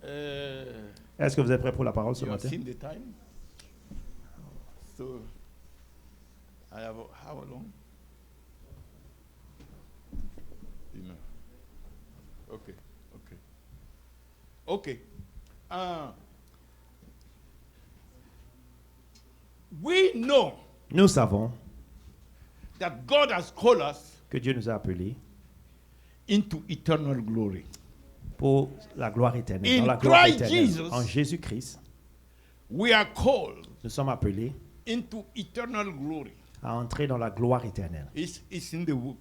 Est-ce que vous êtes prêts pour la parole ce matin? Seen the time? So, I have how long? You know. Okay. We know Nous savons that God has called us que Dieu nous a appelés into eternal glory. pour la gloire éternelle. In Dans la gloire Christ éternelle. Jesus, en Jésus-Christ, we are called nous sommes appelés into eternal glory. à entrer dans la gloire éternelle. It's in the book,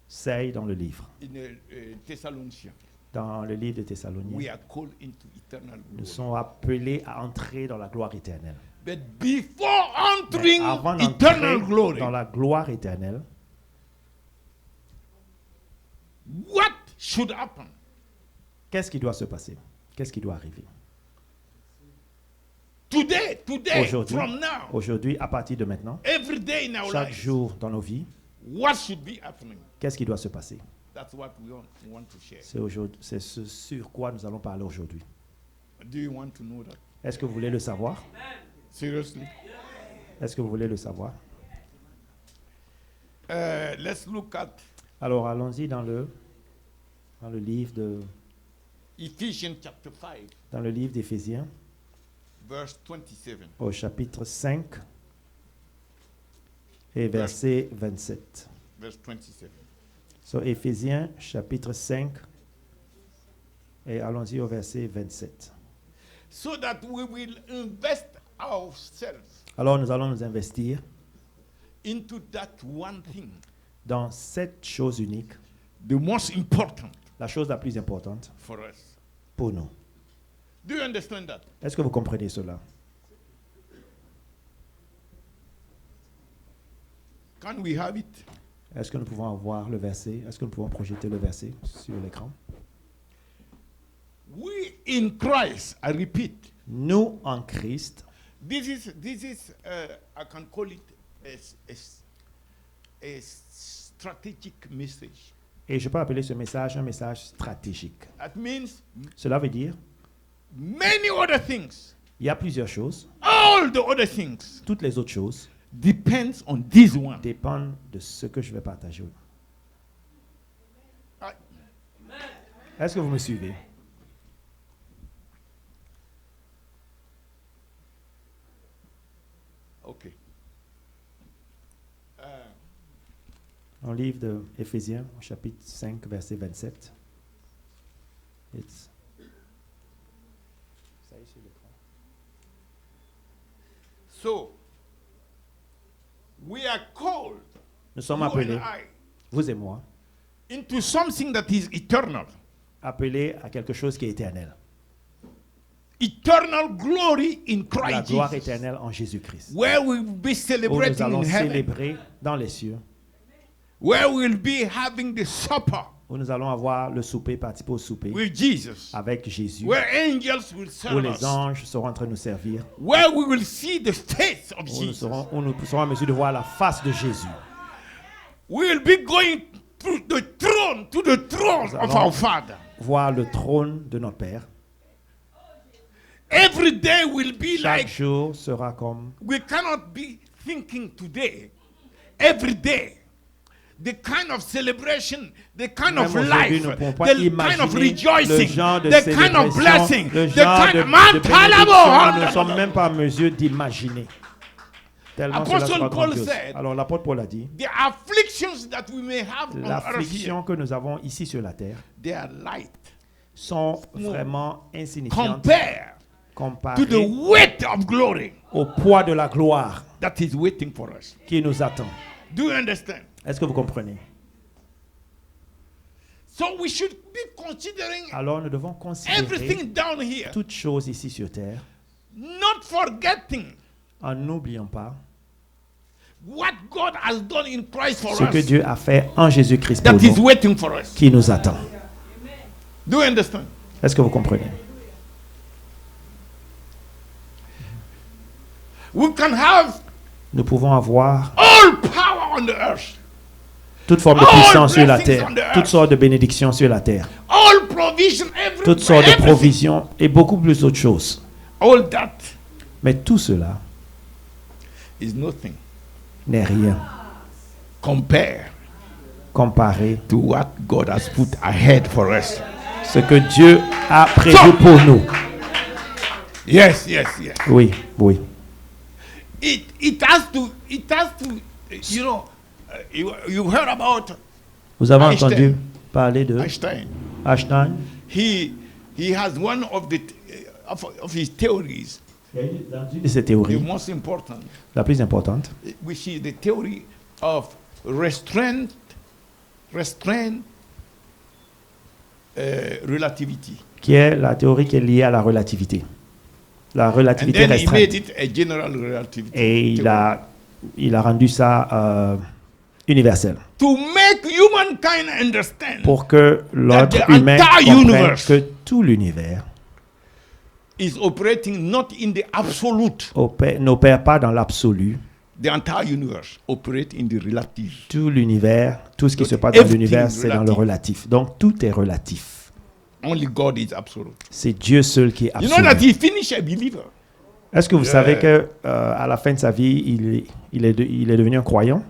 C'est dans le livre. in Thessalonians. Dans le livre de We Thessaloniens, are called into eternal nous glory. sommes appelés à entrer dans la gloire éternelle. But before Mais entering avant eternal d'entrer glory, dans la gloire éternelle, what should happen? qu'est-ce qui doit se passer? Qu'est-ce qui doit arriver? Today, Aujourd'hui, aujourd'hui, à partir de maintenant, every day in our chaque lives, jour dans nos vies, what should be happening? qu'est-ce qui doit se passer? That's what we want to share. C'est ce sur quoi nous allons parler aujourd'hui. Do you want to know that? Est-ce que vous voulez le savoir? Seriously? Est-ce que vous voulez le savoir? Let's look at Alors, allons-y dans le livre de Ephesians chapter 5, dans le livre d'Éphésiens, verse 27. au chapitre 5 et verset 27. Verse 27. So, Éphésiens, chapitre 5, et allons-y au verset 27. So that we will invest ourselves Alors, nous allons nous investir into that one thing, dans cette chose unique, the most important la chose la plus importante for us. pour nous. Do you understand that? Est-ce que vous comprenez cela? Can we have it? Est-ce que nous pouvons avoir le verset? Est-ce que nous pouvons projeter le verset sur l'écran? We in Christ, I repeat, Nous en Christ, this is I can call it a strategic message. et je peux appeler ce message un message stratégique. That means Cela veut dire, many other things, il y a plusieurs choses. all the other things Toutes les autres choses depends on this one. dépendent de ce que je vais partager. I- Est-ce que vous me suivez? Okay. Dans le livre de Éphésiens, au chapitre 5, verset 27. So, we are called, Nous sommes you appelés, and I, vous et moi, into something that is eternal. appelés à quelque chose qui est éternel. Eternal glory in La Christ gloire Jesus, éternelle en Jésus-Christ. where we will be Où nous celebrating allons in heaven, célébrer dans les cieux. where we will be having the supper Où nous allons avoir le souper, participer au souper with Jesus, avec Jésus. where angels will Où serve les us, anges seront en train de nous servir. where we will see the face of Où nous Jesus. serons en mesure de voir la face de Jésus. We will be going to the throne of our Father. Voir le trône de notre Père. Every day will be Chaque like, jour sera comme we cannot be thinking today, every day, the kind of celebration, the kind of Même aujourd'hui, life, nous ne pouvons pas the kind imaginer of le rejoicing, genre de the kind of célébration, blessing, le the genre kind de of man bénédiction, nous ne sommes même pas en mesure d'imaginer. Tellement cela Apostle sera Paul grandiose. said, Alors l'apôtre Paul a dit, the afflictions that we may have on earth l'affliction here, que nous avons ici sur la terre they are light sont vraiment insignifiantes compared to comparées the weight of glory au poids de la gloire that is waiting for us. qui nous attend. Do you understand? Est-ce que vous comprenez? So we should be considering Alors nous devons considérer everything down here, toutes choses ici sur terre not forgetting en n'oubliant pas what God has done in Christ for ce que us, Dieu a fait en Jésus-Christ pour that is nous, waiting for us. qui nous attend. Do you understand? Est-ce que vous comprenez? We can have Nous pouvons avoir all power on the earth, toute forme de All puissance sur la blessings terre, on the earth. toutes sortes de bénédictions sur la terre, All provision, everything. toutes sortes de provisions et beaucoup plus d'autres choses. All that Mais tout cela is nothing n'est rien compared comparé to what God has put ahead for us. à ce que Dieu a prévu So- pour nous. Yes, yes, yes. Oui, oui. It has to, you know, you heard about Vous avez Einstein. entendu parler de Einstein. Einstein? He has one of the of his theories, Dans une de ses the théories, most important, la plus importante, which is the theory of restraint relativity. qui est la théorie qui est liée à la relativité. La And relativité then he made restreinte. it a general relativity. Et theory. il a rendu ça universel. To make humankind understand Pour que l'autre the humain entire comprenne universe que tout l'univers is operating not in the absolute. n'opère pas dans l'absolu. The entire universe operate in the relative. Tout l'univers, tout ce qui Donc, se passe dans everything l'univers, is c'est dans le relatif. Donc tout est relatif. Only God is absolute. C'est Dieu seul qui est You know that absolu. he finished a believer. Est-ce que vous savez que à la fin de sa vie, il est devenu un croyant?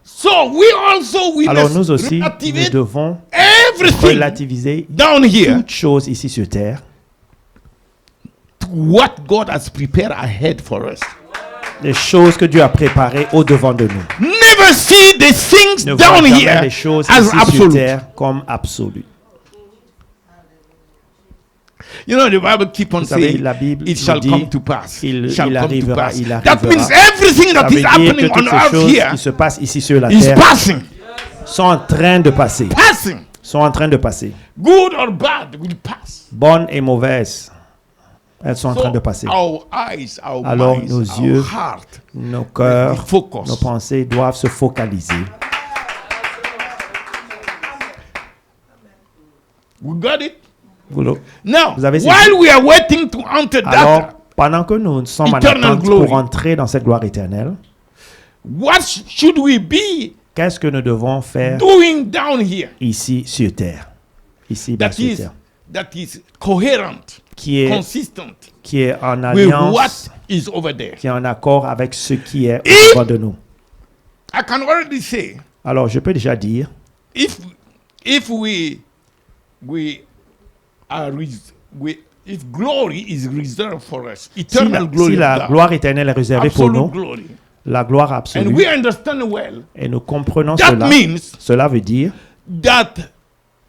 So we also we Alors must nous aussi, nous relativate devons everything relativiser down here toute chose ici sur terre to what God has prepared ahead for us. les choses que Dieu a préparées au-devant de nous. Never see the things Ne down voyons jamais here les choses as ici sur absolute. terre comme absolues. You know, the Bible keep on Vous savez, saying, la Bible it nous shall dit, come to pass. il Shall come to arrivera, pass. il That arrivera. means everything Ça that veut is dire happening que on toutes ces earth choses here qui se passent ici sur la is terre passing. sont en train de passer. Passing. Sont en train de passer. Good or bad will pass. Bonnes et mauvaises, elles sont en So train de passer. our eyes, our Alors minds, nos our yeux, heart, nos cœurs, will focus. nos pensées doivent se focaliser. We got it? Vous- Now, Vous avez saisi? while we are waiting to enter Alors, that, pendant que nous sommes en Eternal attente glory. pour entrer dans cette gloire éternelle, what should we be qu'est-ce que nous devons faire doing down here ici sur terre? Ici bas that sur is terre. coherent, Qui est en with what alliance, is over there? qui est en accord avec ce qui est If- au-devant de nous. I can already say, Alors, je peux déjà dire, if we are if glory is reserved for us, si eternal glory, la of God, gloire éternelle est réservée pour absolute nous, glory, la gloire and absolue, we understand well, et nous comprenons that cela, means cela veut dire that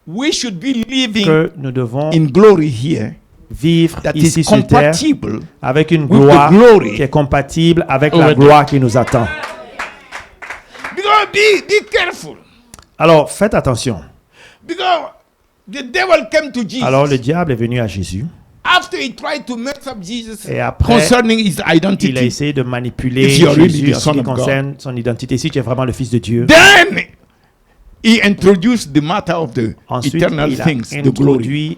we should be living que nous devons in glory here vivre that ici is sur terre compatible avec une with gloire the glory qui est compatible avec over la there. gloire qui nous attend. Because be careful, Alors, faites attention. because the devil came to Jesus Alors, le diable est venu à Jésus after he tried to mess up Jesus et après, concerning his il a identity. essayé de manipuler If you are really Jésus the en ce Son qui of God. concerne son identité. Si tu es vraiment le Fils de Dieu, Then he introduced the matter of the ensuite, eternal il a things, the glory. introduit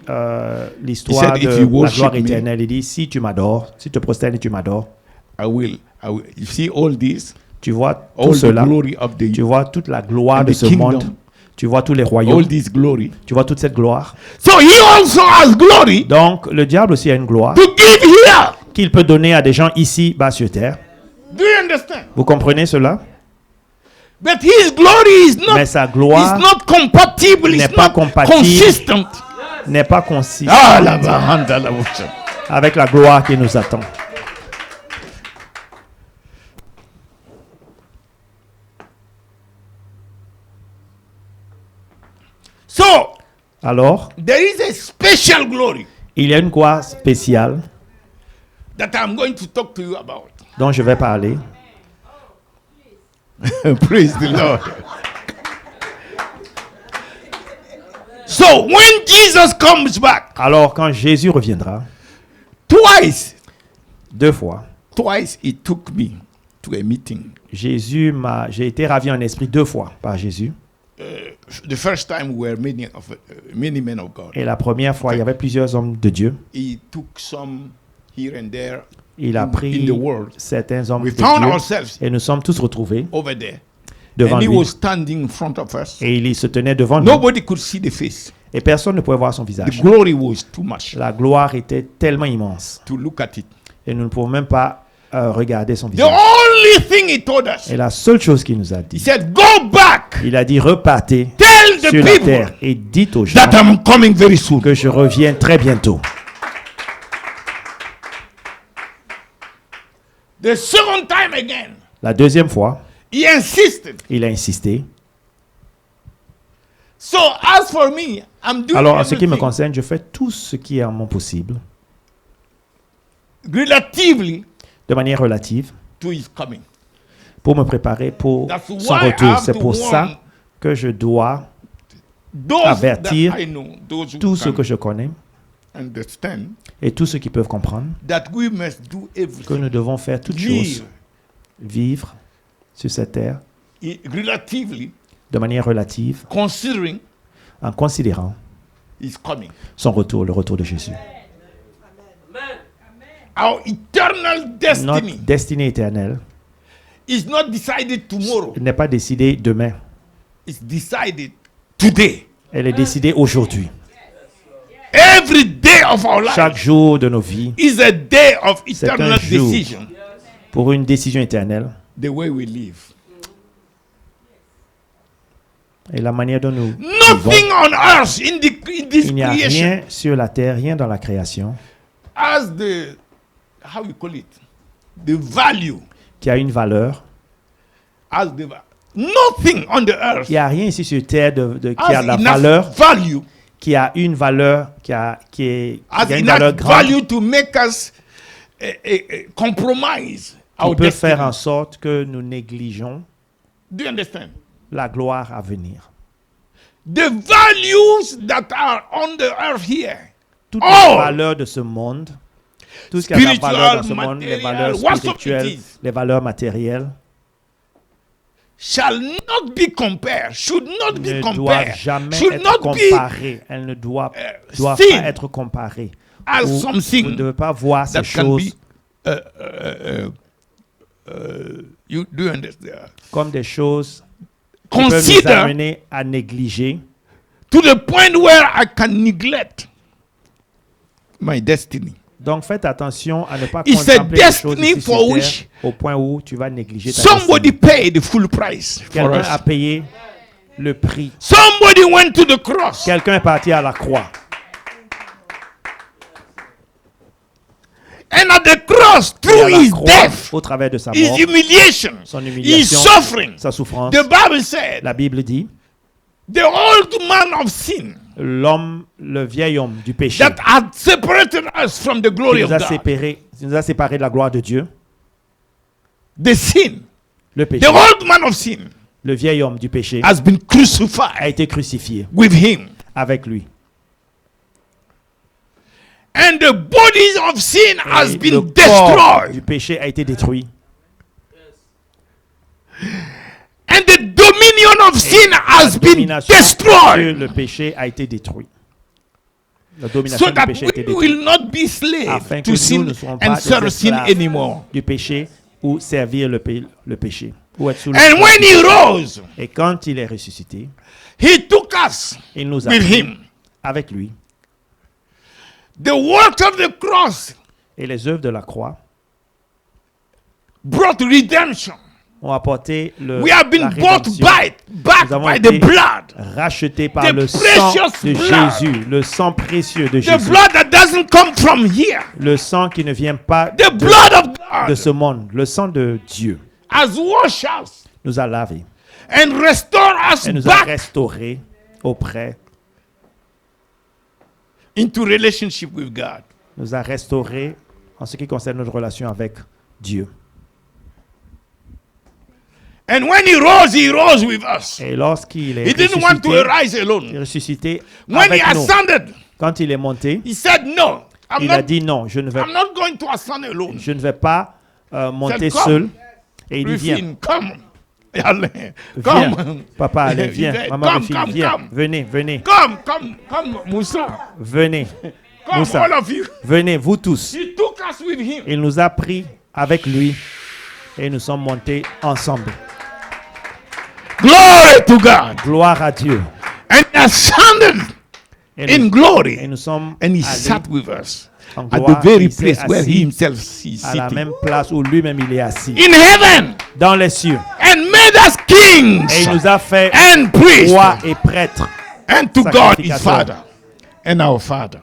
l'histoire He said, de "If you la worship gloire me, éternelle. Il dit, si tu m'adores, si tu te prosternes et tu m'adores, I will. You see all this, tu vois all tout the cela, glory of the, tu vois toute la gloire and de the ce kingdom. monde, tu vois tous les all royaumes, this glory. tu vois toute cette gloire. So he also has glory Donc, le diable aussi a une gloire to give here. qu'il peut donner à des gens ici, bas sur terre. Do you understand? Vous comprenez cela? But his glory is Mais sa gloire is not compatible. n'est It's pas not compatible. consistent. n'est pas consistant Ah, la bahanda, la bouche. avec la gloire qui nous attend. So Alors, there is a special glory il y a une gloire spéciale that I'm going to talk to you about. dont je vais parler. Praise the Lord. So when Jesus comes back, Alors, quand Jésus reviendra, twice twice, he took me to a meeting. j'ai été ravi en esprit 2 fois par Jésus. The first time we were many men of God. Et la première fois, il y avait plusieurs hommes de Dieu. He took some here and there Il a in pris the world. certains hommes We de found Dieu ourselves et nous sommes tous retrouvés. over there. devant And he lui. was standing in front of us. Et il se tenait devant nous. Nobody could see the face. Et personne ne pouvait voir son The visage. glory was too much La gloire était tellement immense. to look at it. Et nous ne pouvons même pas regarder son The visage. only thing he told us, Et la seule chose qu'il nous a he dit, said, go back, il a dit repartez tell the sur la people terre et dites aux gens that I'm coming very soon. que je reviens très bientôt. The second time again, La deuxième fois, he insisted. il a insisté. So as for me, I'm doing Alors, en ce qui me everything concerne, je fais tout ce qui est en mon possible, relatively de manière relative, to his coming. pour me préparer pour That's son why I retour. have C'est to pour warn ça que je dois those avertir that I know, those who tous ceux can que je connais understand, et tous ceux qui peuvent comprendre that we must do que everything nous devons faire toutes Live. choses, vivre sur cette terre relatively, de manière relative, considering en considérant his coming. son retour, le retour de Jésus. Our eternal Notre destiny destinée éternelle is not decided tomorrow. n'est pas décidée demain, It's decided today. elle est décidée aujourd'hui. Every day of our Chaque life jour de nos vies, is a day of C'est un eternal jour. decision. pour une décision éternelle, The way we live. et la manière dont nous vivons, Nothing on earth in this il n'y a creation rien sur la terre, rien dans la création has the, how we call it, the value. qui a une valeur. Nothing on the earth Il n'y a rien ici sur terre qui a has la enough valeur, value, qui a une valeur, qui a une valeur enough grande, value to make us compromise qui our peut destiny. faire en sorte que nous négligeons Do you understand? la gloire à venir. The values that are on the earth here, Toutes Oh! les valeurs de ce monde, tout ce qui a la valeur dans ce Spiritual, monde, les material, valeurs whatsoever spirituelles, it is, les valeurs matérielles, shall not be compared, should not be ne doivent compared, jamais should être not be comparées. Elles ne doivent pas seen être comparées. as Ou vous ne something devez pas voir ces that can choses be, you do understand? comme des choses qui peuvent nous Consider amener à négliger, to the point where I can neglect my destiny. donc faites attention à ne pas It's a contempler les choses destiny ici sur for terre, which au point où tu vas négliger ta Somebody destinée. paid the full price for Quelqu'un us. a payé le prix. Somebody went to the cross. Quelqu'un est parti à la croix. And at the cross, Et à through la his croix, death, au travers de sa his mort, humiliation, son his humiliation, suffering, sa souffrance, the Bible said, la Bible dit, the old man of sin l'homme, le vieil homme du péché, that had separated us from the glory qui of nous a God, séparés de la gloire de Dieu, the sin, le péché, the old man of sin le vieil homme du péché has been a crucified été crucifié with him. avec lui. And the bodies of sin has Et been le corps destroyed. du péché a été détruit. And the dominion of sin has La been domination sur destroyed. le péché a été détruite. La domination So du that péché a été we détruite. will not be slaves Afin que to nous sin ne soyons and pas serve des sin esclaves anymore. du péché ou servir le péché. Ou être sous le And when he rose, Et quand il est ressuscité, he took us il nous a with pris him. avec lui. The work of the cross Et les œuvres de la croix brought redemption. ont apporté We have been la bought rédemption. back Nous avons by été the blood. rachetés par The le sang precious de blood. Jésus, le sang précieux de The Jésus, blood that doesn't come from here. le sang qui ne vient pas The blood of de God ce monde, le sang de Dieu has washed us nous a lavés and restored us et nous a back restaurés auprès, into relationship with God. nous a restaurés en ce qui concerne notre relation avec Dieu. And when he rose with us. Et lorsqu'il est He didn't want to arise alone. ressuscité When he avec nous, ascended, quand il est monté, he said, "No, il a dit non, je ne I'm not going to ascend alone. vais pas monter Come. seul. Et il dit viens, Ruffin, come. Allez, viens, come. papa, allez, viens, Viens. maman Come, Ruffin, come, viens, come. venez, Come, Moussa. venez, Come, Moussa. all of you. venez, vous tous. He took us with him. Il nous a pris avec lui et nous sommes montés ensemble. Glory to God. Gloire à Dieu. And he ascended Et in nous, glory. et nous sommes And he allés sat with us en at gloire. the very Il s'est place where he assis himself is à la sitting. même place où lui-même il est assis. In heaven. Dans les cieux. And made us Et kings il nous a fait and priests. rois et prêtres And to God his sacrificateurs. Father. And our Father.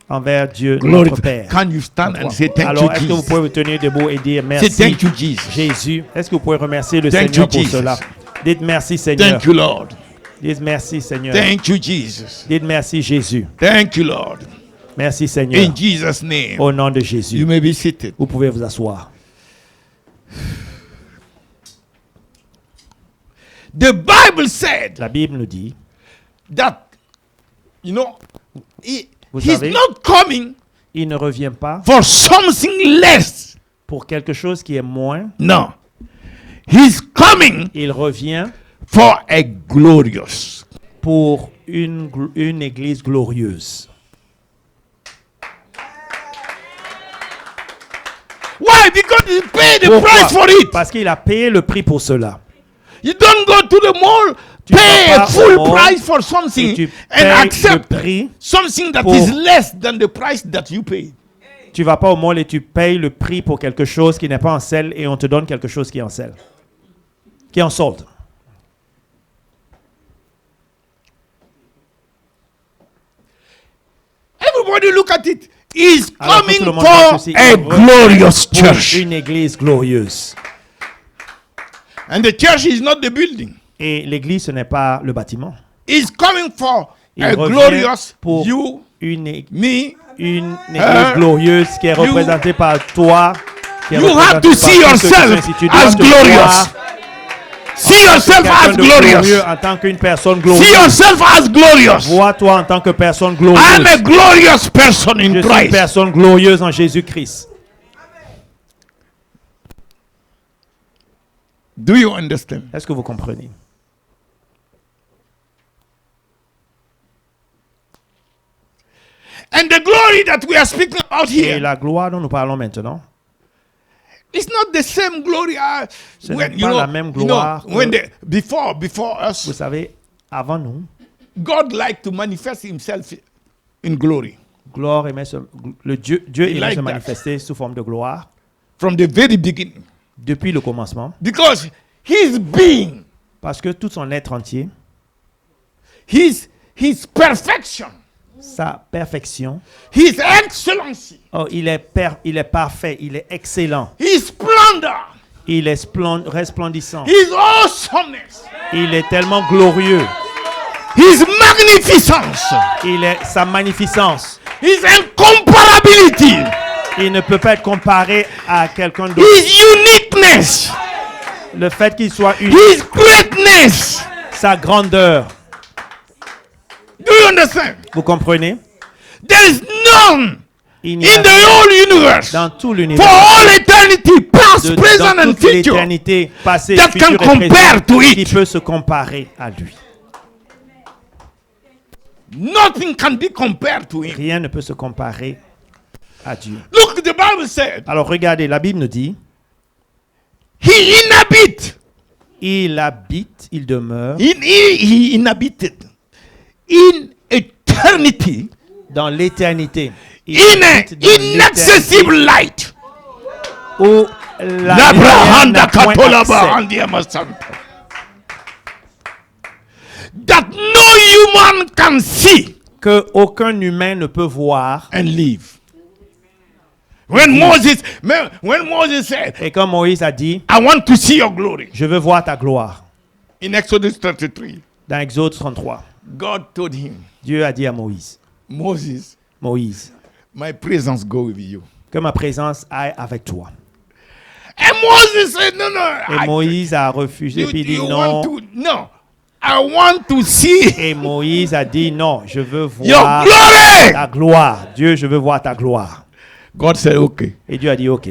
envers Dieu Glory notre to Père. Can you stand and say thank Alors, you, est-ce que vous Jesus? pouvez vous tenir debout et dire Say merci thank you, Jesus. Jésus? Est-ce que vous pouvez remercier le Thank Seigneur you, pour Jesus. cela? Dites merci Seigneur. Thank you, Lord. Dites merci Seigneur. Thank you, Jesus. Dites merci Jésus. Thank you, Lord. Merci Seigneur. In Jesus' name. Au nom de You Jésus. may be seated. Vous pouvez vous asseoir. The Bible said La Bible nous dit, that, you know, Vous he's savez, not coming il ne revient pas for something less. pour quelque chose qui est moins. No. He's coming Il revient for a glorious. pour une église glorieuse. Why? Because he paid the Pourquoi? price for it. Parce qu'il a payé le prix pour cela. You don't go to the mall, Tu pay vas a pas full au mall price for Et something tu and payes accept le prix. something that pour- is less than the price that you paid. Tu vas pas au mall et tu payes le prix pour quelque chose qui n'est pas en sel et on te donne quelque chose qui est en sel. Qui est en solde. Everybody look at it. He's Alors que coming tout le monde for voit ceci, a il revient glorious pour church. une église glorieuse. And the church is not the building. Et l'église, ce n'est pas le bâtiment. He's coming for Il a revient glorious pour you, une me. église glorieuse qui est représentée par toi. Qui est You have représentée to par see tous ceux qui sont yourself ici. Tu dois as te glorious. voir See yourself quelqu'un as de glorieux glorious. en tant qu'une personne See glorieuse. yourself as glorious. Vois-toi en tant que personne I'm glorieuse. a glorious person Je in suis une Christ. personne glorieuse en Jésus-Christ. Do you understand? Est-ce que vous comprenez? And the glory that we are speaking about Et here, la gloire dont nous parlons maintenant, it's not the same glory. Ce n'est pas la même gloire when que- before vous us, savez, avant nous, God liked to manifest Himself in glory gloire aimait Dieu He aimait like se that. manifester sous forme de gloire from the very beginning, depuis le commencement, because His being, parce que tout son être entier, His perfection, sa perfection, His excellency, oh, il est parfait, il est excellent, His splendor, il est resplendissant, His awesomeness, il est tellement glorieux, His magnificence, sa magnificence, His incomparability, il ne peut pas être comparé à quelqu'un d'autre. His uniqueness, Le fait qu'il soit unique, His greatness. sa grandeur, Do you understand? vous comprenez? There is none Il n'y in a the whole universe dans tout for l'univers, all eternity, past, present, dans and toute future, l'éternité, passée, that future can et compare to présent, it. qui peut se comparer à lui. Nothing can be compared to him. Rien ne peut se comparer à Dieu. Look, the Bible said, Alors regardez, la Bible nous dit, He inhabit. il habite, il demeure He inhabited in eternity dans l'éternité. Il in a habite dans inaccessible l'éternité light. où la lumière Labrahanda n'a point katolaba accès. andiama santa. That no human can see Que aucun humain ne peut voir. and live. When Moses said, Et comme Moïse a dit, I want to see your glory. je veux voir ta gloire. In Exodus 33, Dans Exode 33, God told him, Dieu a dit à Moïse, Moses, my presence go with you. que ma présence aille avec toi. And Moses said, no, Et Moïse a refusé, puis il dit non. no, I want to see Et Moïse a dit non, je veux your voir glory. ta gloire. Dieu, je veux voir ta gloire. God said, okay, Et Dieu a dit ok,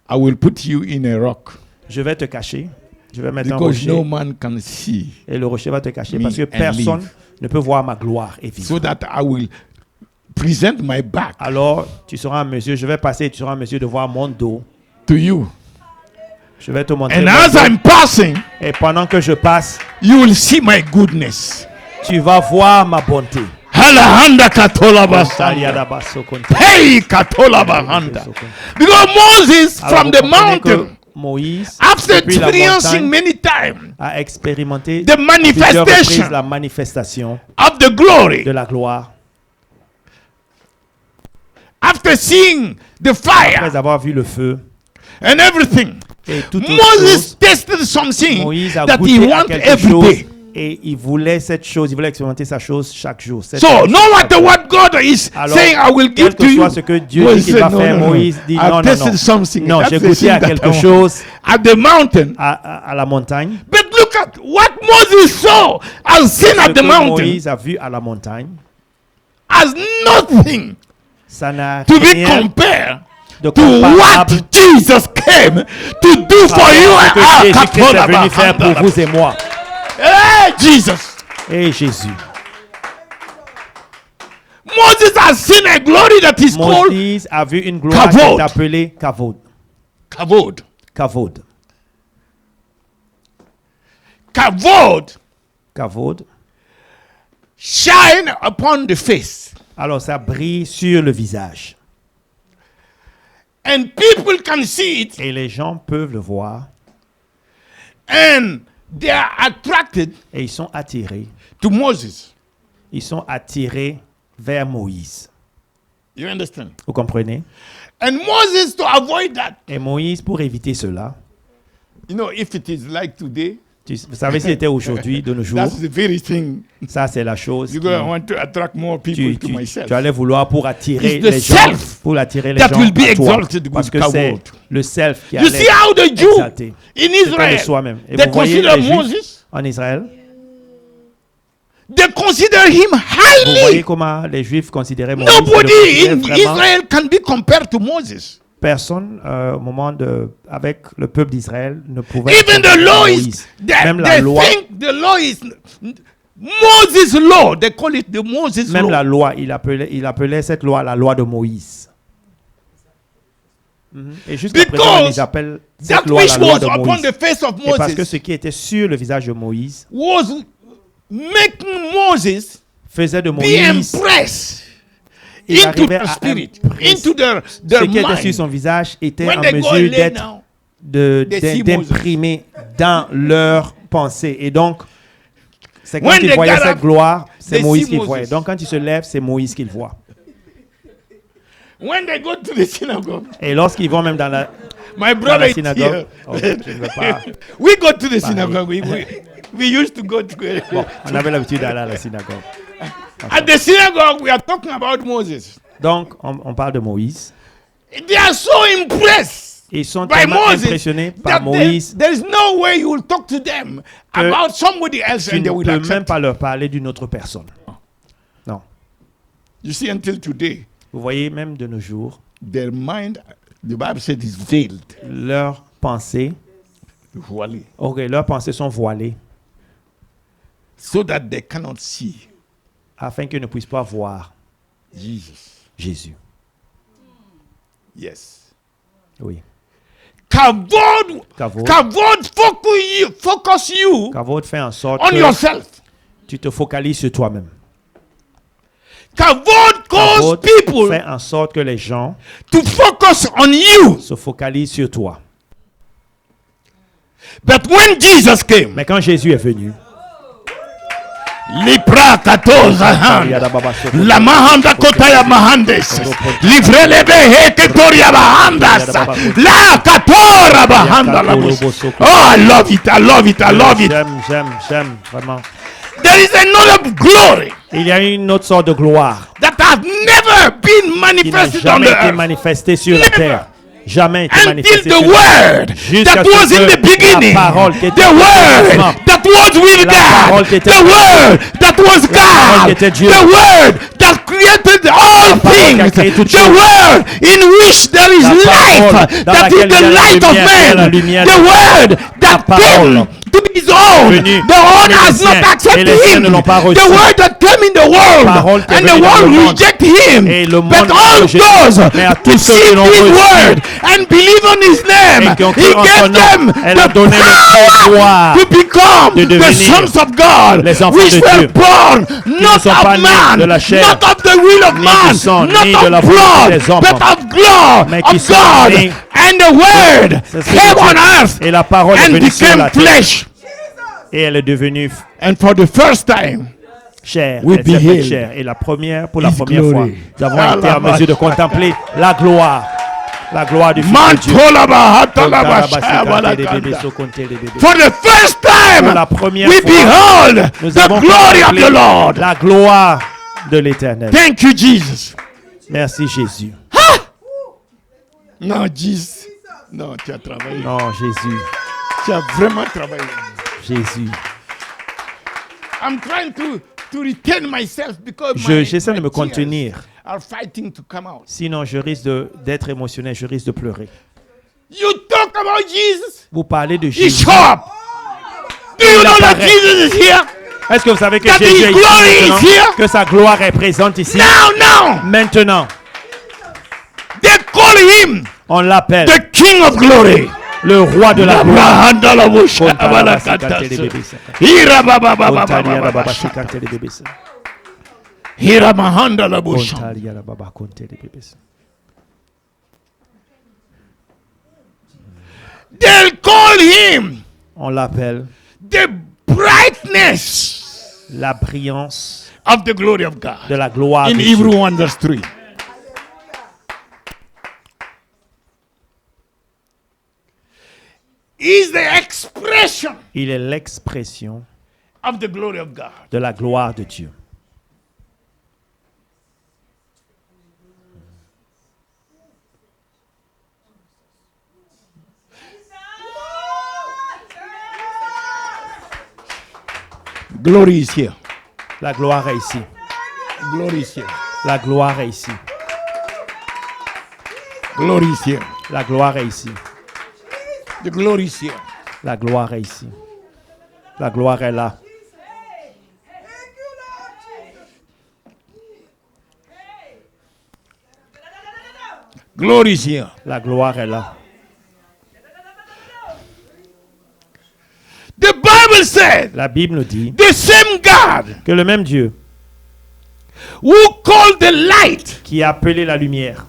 I will put you in a rock je vais te cacher. Je vais mettre un because rocher. no man can see, Et le rocher va te cacher me parce que and personne live. ne peut voir ma gloire et vivre. so that I will present my back Alors, tu seras en mesure, je vais passer et tu seras en mesure de voir mon dos. to you. Je vais te montrer. And mon as dos. I'm passing, Et pendant que je passe, you will see my goodness. tu vas voir ma bonté. Halahanda katola basanda. Aliadabasokonte. Hey katola bahanda. Because Moses Alors, from vous the comprenez que mountain, Moïse, after depuis la experiencing montagne, many times a expérimenté the à plusieurs reprises manifestation la manifestation of the glory, de la gloire. after seeing the Après fire avoir vu le feu and everything, et toutes autres Moses choses, tasted something Moïse a that he goûté à wanted quelque every chose day. et il voulait cette chose, il voulait expérimenter sa chose chaque jour. Cette So chose no chaque matter jour. what God is Alors, saying, I will quel give que to you. soit ce que Dieu Moses dit qu'il said, va no, faire, no, no. Moïse dit I've non, non, tasted non. something. Non, That's j'ai the goûté thing à that I quelque want. chose At the mountain. à la montagne. But look at what Moses saw and seen Ce at the que mountain Moïse a vu à la montagne, as nothing ça n'a to be rien compared de to what comparable Jesus came to do for you à ce and que Jésus-Christ est our venu faire pour vous et moi. Hey, Jesus. Et Jésus. Moses has seen a glory that is called Moïse a vu une gloire qui Kavod. est appelée Kavod. kavod. Kavod. Kavod Kavod. shine upon the face. Alors ça brille sur le visage. And people can see it Et les gens peuvent le voir. and they are attracted Et ils sont attirés. to Moses. Ils sont attirés vers Moïse. You understand? Vous comprenez? And Moses, to avoid that, Et Moïse, pour éviter cela, you know, if it is like today, vous savez, si c'était aujourd'hui, de nos jours, that's the very thing. ça c'est la chose You're qui- going to want to attract more people to myself. tu allais vouloir pour attirer It's the les gens, self pour attirer les that gens will be à toi. exalted with Parce que c'est kavod. le self qui You allait see how the Jew exalter. in C'était de Israel, soi-même. Et they vous voyez consider les Juifs Moses, en Israël, they consider him vous voyez highly. comment les Juifs considéraient Moïse. Ils le Nobody considéraient in vraiment. Israel can be compared to Moses. Personne au moment avec le peuple d'Israël ne pouvait Even the comparer law à is, Moïse. they, Même la they loi, think the law is Moses' law. They call it the Moses même law. la loi, il appelait cette loi la loi de Moïse. Et jusqu'à présent, Because ils appellent that cette loi which la loi was de upon Moïse. the face of Et parce que Moses ce qui était sur le visage de Moïse was making Moses faisait de be Moïse impressed il into arrivait the à spirit, impresser. into their Ce qui était sur mind. son visage était When en they go mesure and lay d'être down, they see d'imprimer dans leur pensée. Et donc, c'est quand When ils they voyaient got cette up, gloire, c'est they Moïse see qu'ils Moses. voyaient. Donc, quand ils se lèvent, c'est Moïse qu'ils voient. when they go to the synagogue, Et lorsqu'ils vont même dans la my dans brother la is synagogue, here. oh, je ne veux pas. We go to the synagogue. We used to go to Bon, on avait l'habitude d'aller à la synagogue. at the synagogue. We are talking about Moses. Donc, on parle de Moïse. They are so impressed Ils sont by tellement Moses impressionnés par that Moïse there is no way you will talk to them about somebody else qu'ils and they ne will peuvent même accept. pas leur parler d'une autre personne. Non. You see, until today, Vous voyez, même de nos jours, their mind, the Bible said, is veiled. leurs pensées, Voilé. leurs pensées sont voilées So that they cannot see afin qu'ils ne puissent pas voir Jesus. Jésus. Yes. Oui. Kavod, Kavod. Kavod focus you Kavod fait en sorte on que yourself. tu te focalises sur toi-même. Kavod cause Kavod people fait en sorte que les gens to focus on you. se focalisent sur toi. But when Jesus came, Mais quand Jésus est venu, Lipra 14 La mahanda kotaya mahandes. Livre lebe heketoria bahandas. La katora bahanda labus. Oh, I love it. I love it. I love it. J'aime, vraiment. There is another glory Il y a une autre sorte de gloire that has never been qui n'a manifested on jamais the été earth manifestée sur la Never. terre. Jamais été until manifestée the sur la terre. word Jusqu'à that ce was in que the beginning, la parole qui était the au word commencement, that was with la parole God, qui était the word that was parole qui God, était Dieu. the word that created all parole qui a things, créé toutes the choses. word in which there is La parole life, dans that is laquelle il y a the la light of lumière, la man, lumière the de- word that parole came to his own, venue the own chez les has siens, not accepted et les siens him, ne l'ont pas reçu. the word that came in the world, parole qui est and the venue dans le world monde. rejected him. Et le But monde all l'a rejeté. those Mais à who tous ceux qui l'ont received his reçu word and believe on his name, et qui ont he cru en son gave them nom, elle a the donné le pouvoir power to become de the devenir sons of God, les enfants which de were Dieu, born not sont pas of nés man, de la chair, not of the will of ni man, du sang, not ni of de la volonté blood, des hommes, but of God, mais qui of sont God. nés And the word C'est ce que came Dieu on dit. earth Et la parole est and venue sur became la terre. flesh. Et elle est devenue And for the first time, chair. We Elle s'est faite beheld chair. Et pour la His première fois, glory. nous avons été en mesure de contempler la gloire du Fils de Dieu. for the first Pour time, la première we fois, behold nous the avons glory of contemplé the Lord. la gloire de l'Éternel. Thank you, Jesus. Merci Jésus. Non, Jesus. Non, tu as travaillé. Non, Jésus. Tu as vraiment travaillé. Jésus. I'm trying to retain myself because J'essaie de me tears contenir. are fighting to come out. Sinon, je risque d'être émotionnel, je risque de pleurer. You talk about Jesus. Vous parlez de He Jésus. show up. Do you know that apparaît. Jesus is here? Est-ce que vous savez que That Jésus his est glory ici is maintenant? here? Que sa gloire est présente ici? Now. Maintenant, They call him on l'appelle the King of Glory. le roi de la gloire. They'll call him On l'appelle the brightness la brillance of the glory of God. de la gloire In de Hebrew Dieu. 1 verse 3. Is the expression Il est l'expression of the glory of God. de la gloire de Dieu. Glory is here. La gloire est ici. Glory is here. La gloire est ici. Glory is here. La gloire est ici. The glory is here. La gloire est ici. La gloire est là. Glory is here. La gloire est là. The Bible said La Bible nous dit the same God que le même Dieu who called the light qui a appelé la lumière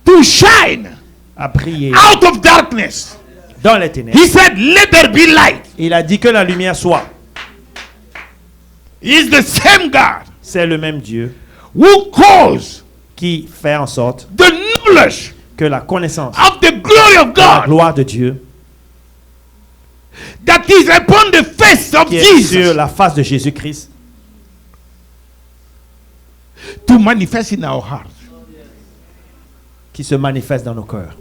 to shine a brillé out of darkness. dans les ténèbres. He said, let there be light. Il a dit que la lumière soit. He is the same God C'est le même Dieu who calls qui fait en sorte the knowledge que la connaissance of the glory of de la God gloire de Dieu that is upon the face of qui est sur Jesus la face de Jésus-Christ to manifest in our hearts. qui se manifeste dans nos cœurs.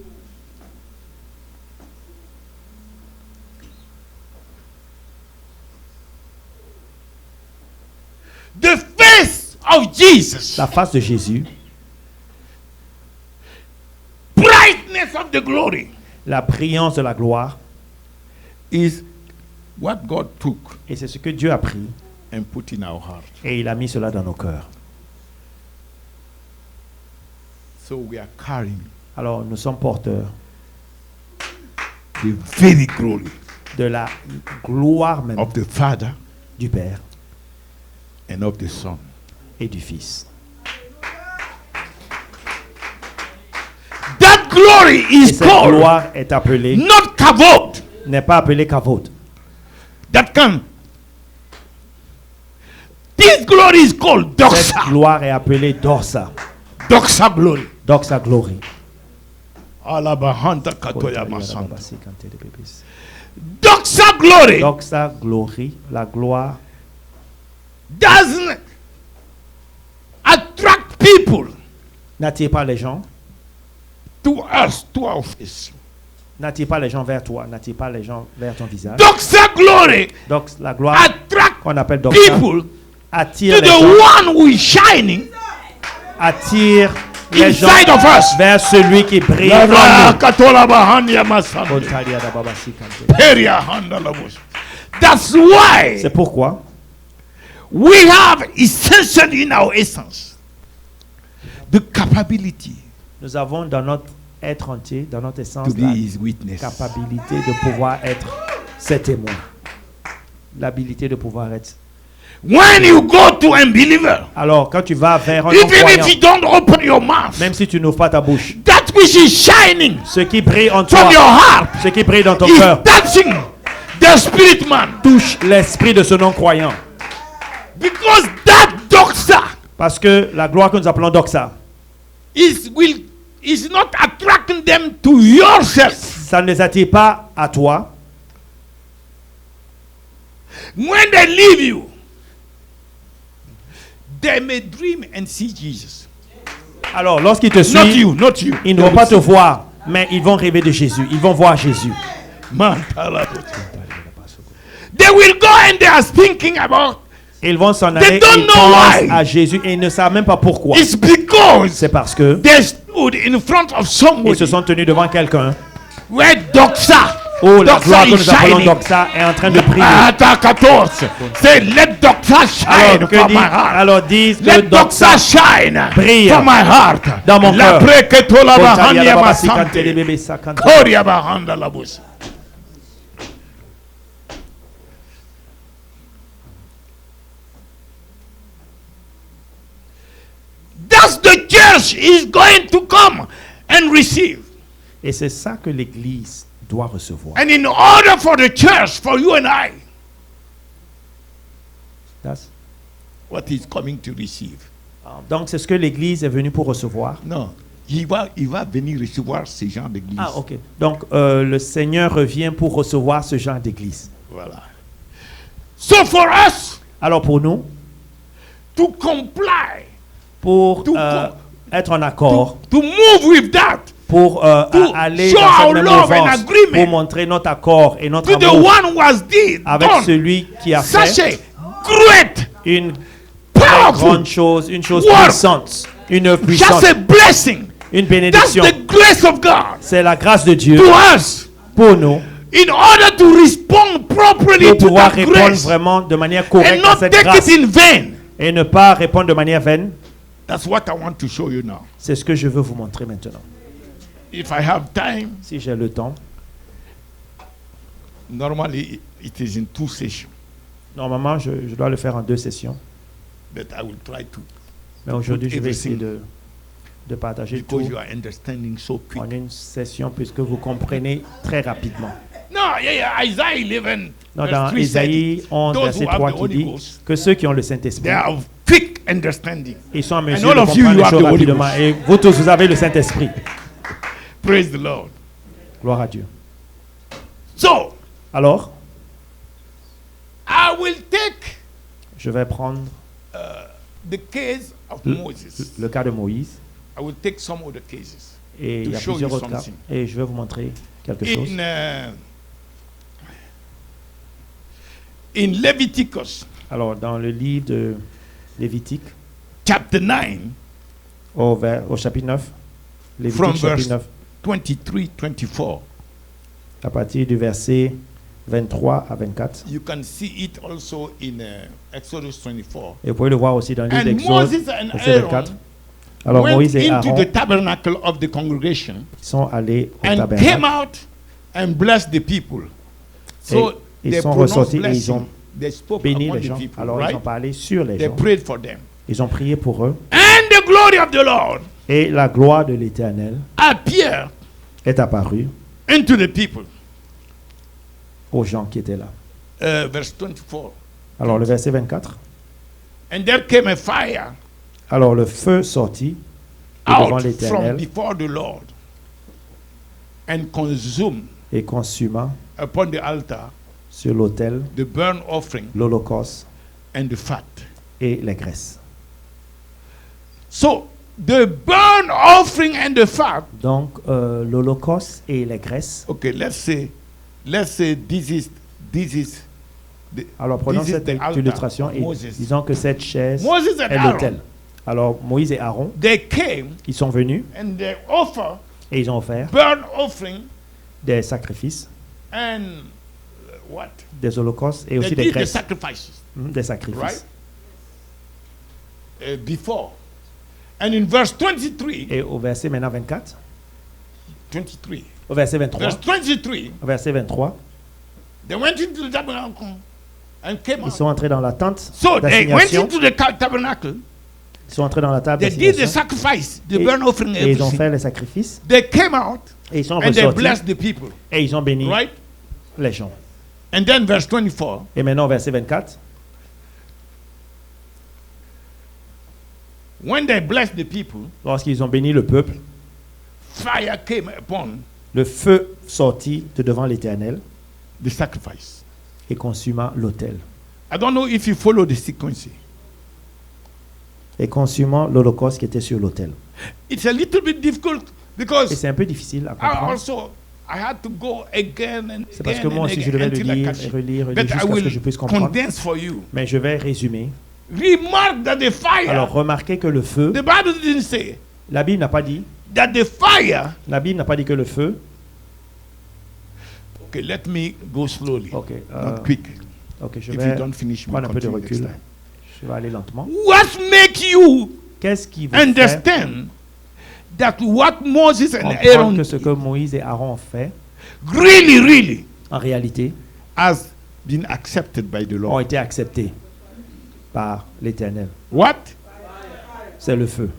The face of Jesus, La face de Jésus, brightness of the glory, la brillance de la gloire, is what God took et c'est ce que Dieu a pris and put in our hearts. et il a mis cela dans nos cœurs. So we are carrying Alors nous sommes porteurs the very glory de la gloire même of the Father du Père and of the Son. et du Fils. That glory Et is cette called gloire est appelée, not kavod. n'est pas appelée kavod. That can. This glory is called Cette doxa. gloire est appelée doxa. Doxa glory. Doxa glory. Alabahanta katoya masanta. Doxa glory Doxa glory, la gloire doesn't attract people n'attire pas les gens, to us, to our face. n'attire pas les gens vers toi, n'attire pas les gens vers ton visage. Doxa glory Donc la gloire attract qu'on appelle doxa people attire to les the gens, one who is shining attire les gens inside of us. vers celui qui brille en nous. Katola bahania masanta. Peria handa labos. That's why C'est pourquoi we have essentially in our essence the capability Nous avons dans notre être entier, dans notre essence, to be la his witness. capacité de pouvoir être ses témoins. L'habilité de pouvoir être. When you go to a believer, Alors, quand tu vas vers un even non-croyant, if you don't open your mouth, même si tu n'ouvres pas ta bouche, that which is shining ce qui brille en from toi, your heart ce qui brille dans ton is cœur, touching the spirit man. touche l'esprit de ce non-croyant. Because that doxa Parce que la gloire que nous appelons doxa, is not attracting them to yourself. ça ne les attire pas à toi. When they leave you, they may dream and see Jesus. Alors, lorsqu'ils te Not suivent, you, not you. ils ne vont pas te voir, mais ils vont rêver de Jésus. Ils vont voir Jésus. They will go and they are thinking about. Ils vont s'en They aller, don't ils know pensent why. à Jésus et ils ne savent même pas pourquoi. It's because C'est parce que they stood in front of ils somebody se sont tenus devant quelqu'un where doxa. où la Doxa gloire que is nous appelons shining. doxa est en train de briller. Ata 14. Say, let doxa shine Alors, from my heart. alors disent que Let doxa doxa shine brille from my heart. dans mon La cœur. preketola bahania Kotaria masante. babasi kantele bebe sakante. Koria bahanda la busa. That's the church is going to come and receive. Et c'est ça que l'Église doit recevoir. And in order for the church, for you and I, That's- what he's coming to receive. Donc c'est ce que l'Église est venue pour recevoir. Non, il va venir recevoir ce genre d'église. Ah, ok. Donc le Seigneur revient pour recevoir ce genre d'église. Voilà. So for us Alors pour nous, to comply, pour To être en accord, to move with that, pour to aller show dans cette our même love and mouvance, agreement pour montrer notre accord et notre to the amour one who has did, avec done celui qui a such fait a great, une très powerful, grande chose, une chose work. puissante, une œuvre puissante, just a blessing. une That's bénédiction. the grace of God C'est la grâce de Dieu to us. pour nous, In order to respond properly pour to pouvoir that répondre grace vraiment de manière and correcte à not cette take grâce it in vain. et ne pas répondre de manière vaine. That's what I want to show you now. C'est ce que je veux vous montrer maintenant. If I have time, Si j'ai le temps, normally it is in 2 sessions, normalement je dois le faire en 2 sessions, but I will try to, mais aujourd'hui je vais essayer everything. de partager tout because you are understanding so quick. en une session puisque vous comprenez très rapidement. No, Isaiah 11, Non, verse dans 3 said, Ésaïe 11, those verset who have 3 the qui Holy dit Ghost, que ceux qui ont le Saint-Esprit, they are of quick understanding. ils sont en And mesure all de of you, comprendre you les have choses the Holy rapidement. Ghost. Et vous tous, vous avez le Saint-Esprit. Praise the Lord. Gloire à Dieu. So, Alors, I will take je vais prendre the case of Moses. le cas de Moïse. I will take some other cases. Et il y a To show plusieurs you autres cas. something. Et je vais vous montrer quelque chose. In Leviticus Alors, dans le livre de Lévitique, chapter 9, au chapitre 9, from Lévitique verse chapitre 9, 23-24, à partir du verset 23 à 24. you can see it also in Exodus 24. Et vous pouvez le voir aussi dans le livre And d'Exode, Moses and verset Aaron 24. Alors, went Moïse et into Aaron the tabernacle of the congregation sont allés au and tabernacle. came out and blessed the people. So Ils they sont pronounced ressortis et ils ont blessing. They spoke béni upon les the gens. people, Alors, ils right? ont parlé sur les They gens. prayed for them. Ils ont prié pour eux. And the glory of the Lord Et la gloire de l'Éternel appeared est apparue into the people. aux gens qui étaient là. Verse 24. Alors, le verset 24. And there came a fire Alors, le feu sortit de devant out from l'Éternel before the Lord and consumed et consuma upon the altar sur l'autel the burnt offering l'holocauste and the fat. et les graisses. So the burnt offering and the fat. Donc, l'holocauste et les graisses. Okay, let's say this is the, Alors, prenons this is cette the altar illustration of et Moses. disons que cette chaise Moses and est Aaron. l'autel. Alors, Moïse et Aaron, They came ils sont venus and they offer et ils ont offert burnt offering des sacrifices, and what? des holocaustes et They aussi des did the graisses, sacrifices, des sacrifices. right? before. And in verse 23, Et au verset maintenant 24, 23, au verset 23, verse 23, au verset 23, they went into the tabernacle and came ils out. sont entrés dans la tente So they went d'assignation. into the tabernacle. Ils sont entrés dans la table They did the d'assignation. sacrifice, the burnt offering, Et ils ont everything. fait les sacrifices. They came out Et ils sont and they ressortis. blessed the people. Et ils ont béni Right? les gens. And then verse 24. Et maintenant, au verset 24, When they blessed the people, lorsqu'ils ont béni le peuple, fire came upon le feu sortit de devant l'Éternel the sacrifice. et consuma l'autel. I don't know if you follow the sequence. Et consumant l'holocauste qui était sur l'autel. It's a little bit difficult Et because c'est un peu difficile à I comprendre. also I had to go again and C'est parce again que moi and aussi je again devais le until I lire catch et it. relire But I jusqu'à ce que je will puisse comprendre. condense for you. Mais je vais résumer. Remark that the fire. Alors remarquez que le feu, The Bible didn't say la Bible n'a pas dit, that the fire. que le feu, Okay, let me go slowly, ok, not quick. ok, je If vais you don't finish, we'll prendre un peu de continue next recul. time. Je vais aller lentement. What make you Qu'est-ce qui vous fait understand that what Moses and comprendre Aaron que ce que Moïse et Aaron ont fait, really en réalité, has been accepted by the ont Lord? été acceptés par l'Éternel? What? C'est le feu.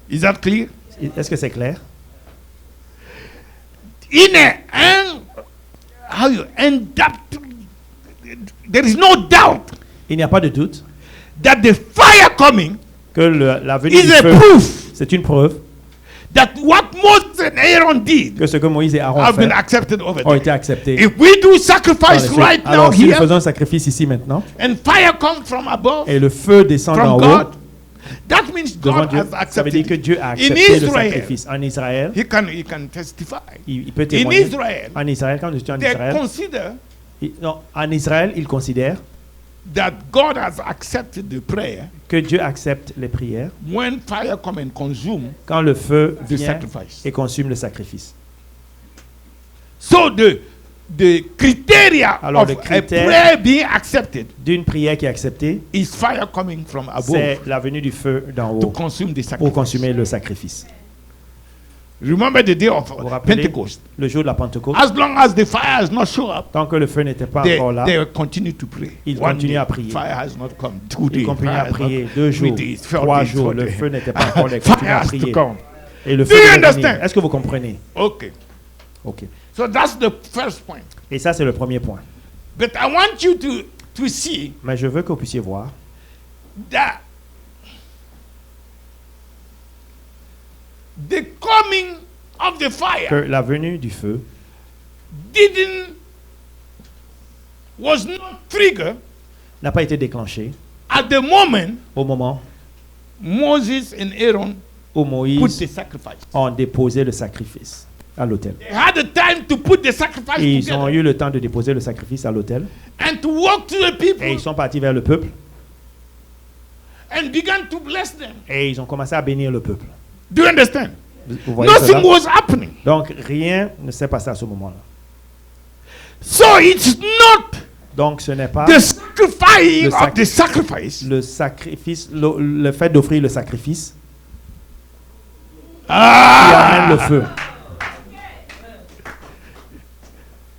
Is that clear? Est-ce que c'est clair? How you end up? There is no doubt Il n'y a pas de doute that the fire coming que la venue is du a feu, proof c'est une preuve that what Moses and Aaron did que ce que Moïse et Aaron ont have fait been accepted over ont there. été acceptés. If we do par sacrifice les feux. right now Alors si nous here faisons un sacrifice ici maintenant and fire comes from above, et le feu descend from d'en haut God, that means devant God Dieu, has ça veut dire que accepted it. Dieu a In accepté le Israel, sacrifice. En Israël, he can testify. il peut In témoigner. Israel, En Israël, quand je suis en they Israël, consider non, en Israël, il considère that God has accepted the prayer que Dieu accepte les prières when fire come and consume quand le feu the vient sacrifice. et consume le sacrifice. So the criteria Alors, of le a critère prayer being accepted D'une prière qui est acceptée, is fire coming from above c'est la venue du feu d'en to haut consume the pour sacrifice. consumer le sacrifice. Remember the day of Vous vous rappelez Pentecost. le jour de la Pentecôte, As long as the fire has not shown up, tant que le feu n'était pas they encore là, continue to pray. Ils One continuent day, à prier. Fire has not come. 2 days. ils continuaient à fire has prier not- 2 jours, 3 days, 4 3 days, jours, 4 le days. feu n'était pas encore là, ils Fire continuaient à has to prier. come. Et le Do feu you devait understand? venir. Est-ce que vous comprenez? Okay. Ok. So that's the first point. Et ça, c'est le premier point. But I want you to see Mais je veux que vous puissiez voir that the coming of the que fire la venue du feu was not triggered n'a pas été déclenchée at the moment au moment Moses and Aaron où put Moïse the sacrifice. a déposé le sacrifice à l'autel. They had the time to put the sacrifice Et ils ont together eu le temps de déposer le sacrifice à l'autel. and to walk to the people Et ils sont partis vers le peuple. and began to bless them. Et ils ont commencé à bénir le peuple. Do you understand? Vous voyez Nothing cela? was happening. Donc rien ne s'est passé à ce moment-là. So it's not Donc ce n'est pas the sacrificing Le of the sacrifice. le sacrifice, le fait d'offrir le sacrifice qui Ah, amène le feu.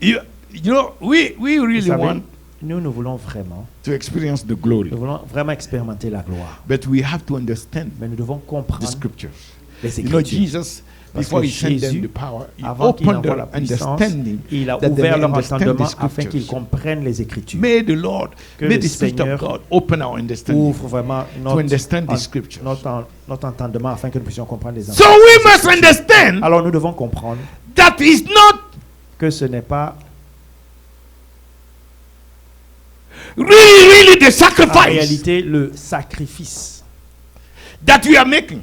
you know, we Vous really savez, want nous voulons vraiment, to experience the glory, nous voulons vraiment expérimenter la gloire. but we have to understand Mais nous devons the comprendre scriptures. les You know, Écritures. Jesus, Parce before que he sent them Jésus, the power, he avant qu'il opened envoie their la puissance, understanding il a that they ouvert may leur understand entendement the afin qu'ils scriptures. comprennent les Écritures. May the Lord, Que may le the Spirit of Seigneur God open our understanding. Ouvre vraiment To understand the scriptures. notre entendement afin que nous puissions comprendre les So enseignements. we must understand Alors nous devons comprendre that is not que ce n'est pas really the en sacrifice réalité le sacrifice that we are making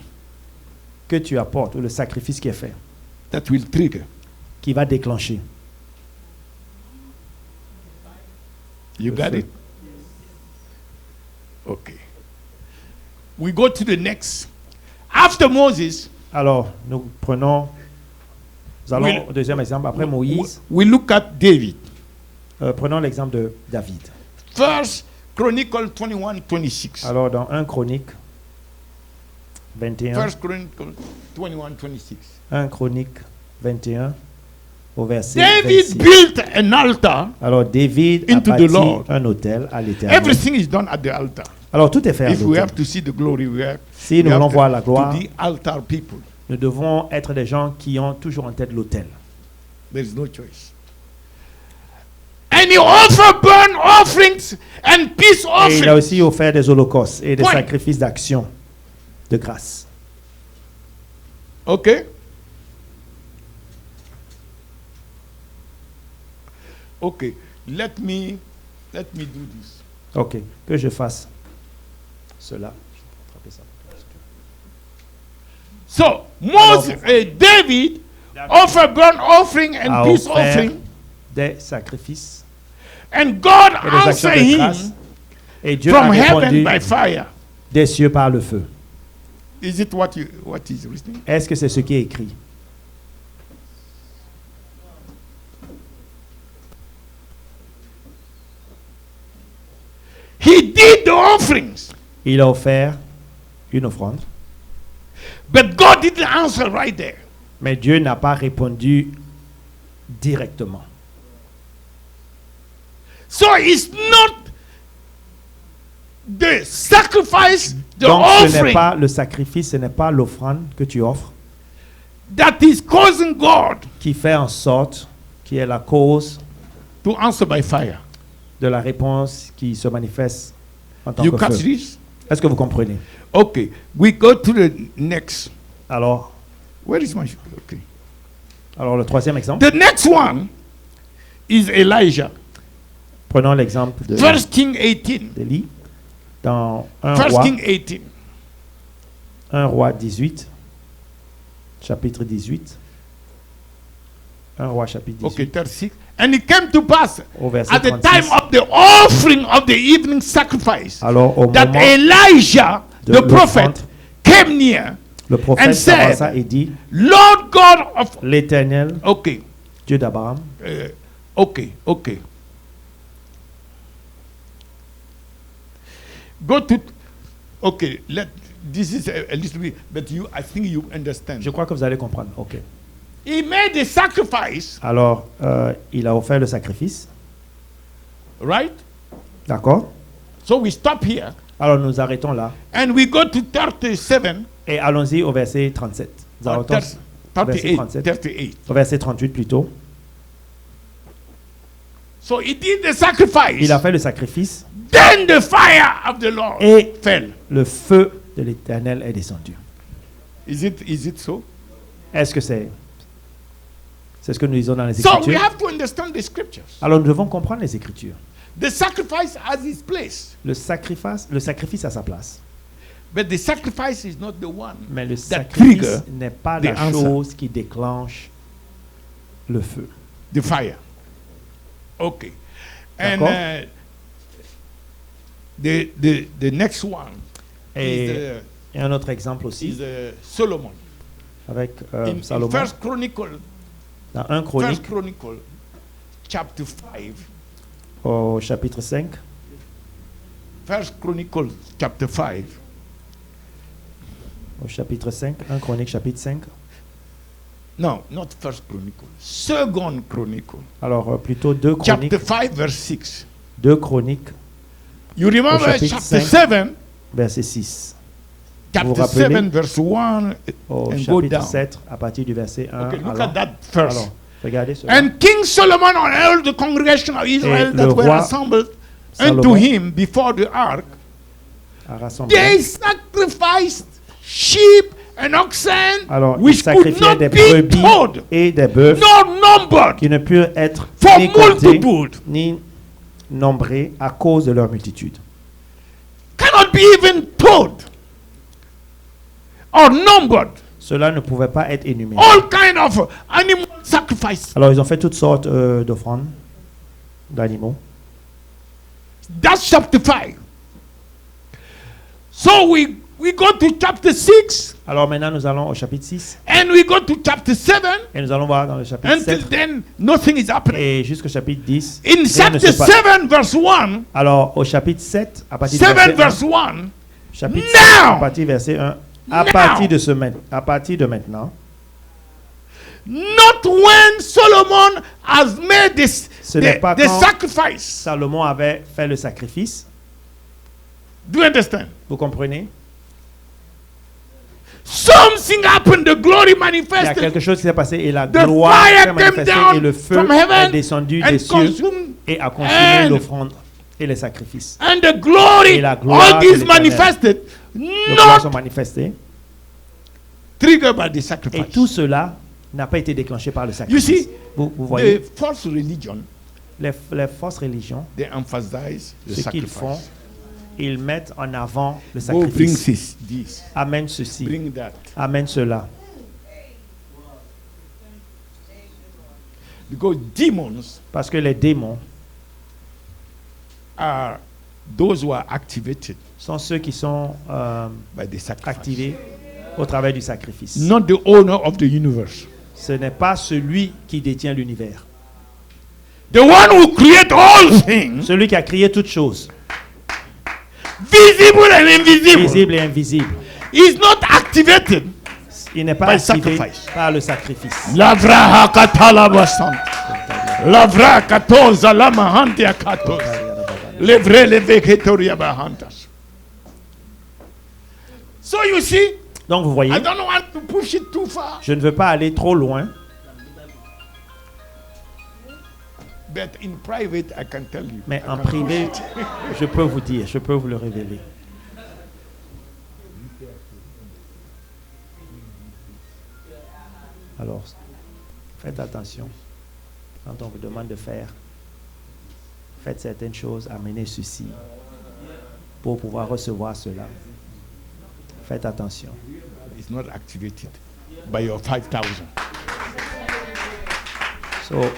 que tu apportes ou le sacrifice qui est fait that will trigger. qui va déclencher. You Le got feu. it? Okay. We go to the next. After Moses, Alors nous allons Oui. au deuxième exemple. Après Moïse, we look at David. prenons l'exemple de David. First Chronicle 21:26. Alors dans 1 Chronique 21. 1 Chronicles 21:26. 1 Chronique 21 au verset David 26. built an altar. Alors David a Into the bâti Lord. un autel à l'Éternel. Everything is done at the altar. Alors tout est fait à If we l'autel. have to see the glory, Si nous we voulons have voir la gloire, to the altar people. nous devons être des gens qui ont toujours en tête l'autel. There is no choice. And he offered burnt offerings and peace Et il a offerings. aussi offert des holocaustes et des Point. sacrifices d'action, de grâce. Okay. Okay. Let me do this. Ok, que je fasse cela. So Moses, David offered burnt offering and A peace offert offering, des sacrifices and God et des actions answered de grâce. him Et Dieu a from heaven répondu by fire. des cieux par le feu. Is it what is written? Est-ce que c'est ce qui est écrit? He did the offerings, Il a offert une offrande, but God didn't answer right there. mais Dieu n'a pas répondu directement. So it's not the sacrifice, the Donc ce n'est offering pas le sacrifice, ce n'est pas l'offrande que tu offres that is causing God qui fait en sorte, qui est la cause to answer by fire. de la réponse qui se manifeste en tant You que catch feu. this? Est-ce que vous comprenez? Okay, we go to the next. Alors, Where is my? Okay. le troisième exemple, The next one is Elijah. prenons l'exemple de First King 18. d'Élie dans First King 18. 1 roi 18, chapitre 18. 1 roi chapitre 18, Okay, 36. And it came to pass au verset at the 36. time of the offering of the evening sacrifice Alors au that moment Elijah, de the prophet, l'offrande, came near. le prophète and said, s'avança et dit, Lord God of. l'Éternel, Okay, Dieu d'Abraham, okay. Go to. Okay, this is a little bit, but I think you understand. je crois que vous allez comprendre. Ok. He made a sacrifice, Alors, il a offert le sacrifice, right? d'accord? So we stop here Alors nous arrêtons là and we go to 37, et allons-y au verset 37. Nous or arrêtons 38, 37. 38. au verset 38 plutôt. So he did the sacrifice. Il a fait le sacrifice Then the fire of the Lord et fell. le feu de l'Éternel est descendu. Is it so? Est-ce que c'est ce que nous lisons dans les So we Écritures? have to understand the scriptures. Alors nous devons comprendre les Écritures. The sacrifice has its place, Le sacrifice a sa place. but the sacrifice is not the one. Mais le That sacrifice trigger n'est pas the la answer. chose qui déclenche le feu. The fire. Okay. And D'accord. the next one Et un autre exemple aussi is Solomon. avec In Salomon. First Chronicle, Dans 1 Chronique, First Chronicle, chapter 5. au chapitre 5. First Chronicle, chapter 5. Au chapitre 5. 1 Chronique, chapitre 5. No, not First Chronicle. Second Chronicle, Alors, plutôt 2 Chroniques. chapter 5, verse 6. 2 Chroniques, You remember chapitre chapter 5. 7, verset 6. chapter rappelez? 7, verse 1, Au and go chapitre down. 7, à partir du verset 1. Okay, look allant. at that first. Alors, regardez cela. And King Solomon and all the congregation of Israel Et that le were roi assembled Salomon unto him before the ark, a rassemblé. they sacrificed sheep and oxen, Alors, il which could sacrifiait not des be brebis told, et des bœufs nor numbered, qui ne purent être for ni comptés multitude, ni nombrés à cause de leur multitude. cannot be even told or numbered. Cela ne pouvait pas être énuméré. All kind of animal sacrifice. Alors, ils ont fait toutes sortes d'offrandes d'animaux. That's chapter 5. So we go to chapter 6 Alors maintenant, nous allons au chapitre 6 and we go to chapter 7. et nous allons voir dans le chapitre Until 7 then, nothing is happening. et jusqu'au chapitre 10. In rien ne chapter se passe. 7, verse 1, Alors, au chapitre 7, à partir du 7 verset 1, verse 1, chapitre Now! 7, à partir du verset 1, À partir de maintenant, not when Solomon has made ce n'est pas the quand sacrifice. Salomon avait fait le sacrifice. Do you understand? Vous comprenez? Something happened, the glory Il y a manifested. quelque chose qui s'est passé et la The gloire fire s'est came manifestée down et le feu from est heaven descendu and des cieux consumed. et a consumé and- l'offrande et les sacrifices. And the glory, Et la gloire all de this l'Éternel. manifested, Les gloires sont not manifestées triggered by the et sacrifice. tout cela n'a pas été déclenché par le You sacrifice. see, Vous voyez, the false religion, les fausses religions, they emphasize the ce qu'ils font, sacrifice. ils mettent en avant le Go bring sacrifice. this, Amène ceci, bring that. amène cela. Because demons Parce que les démons are those who are activated sont ceux qui sont by the sacrifice. activés au travers du sacrifice. Not the owner of the universe. Ce n'est pas celui qui détient l'univers. The one who creates all things, Celui qui a créé toutes choses, visible and invisible, visibles et invisibles. is not activated. Il n'est pas By activé sacrifice. par le sacrifice. Lavra hakatala basant. Lavra katoza lama hantia katos. Levre leveketoria bahantas. So you see, Donc vous voyez, I don't want to push it too far. je ne veux pas aller trop loin, But in private, I can tell you. mais I en can privé, push it. je peux vous dire, je peux vous le révéler. Alors, faites attention quand on vous demande de faire. Faites certaines choses, amenez ceci pour pouvoir recevoir cela. Faites attention. It's not activated by your 5,000. So,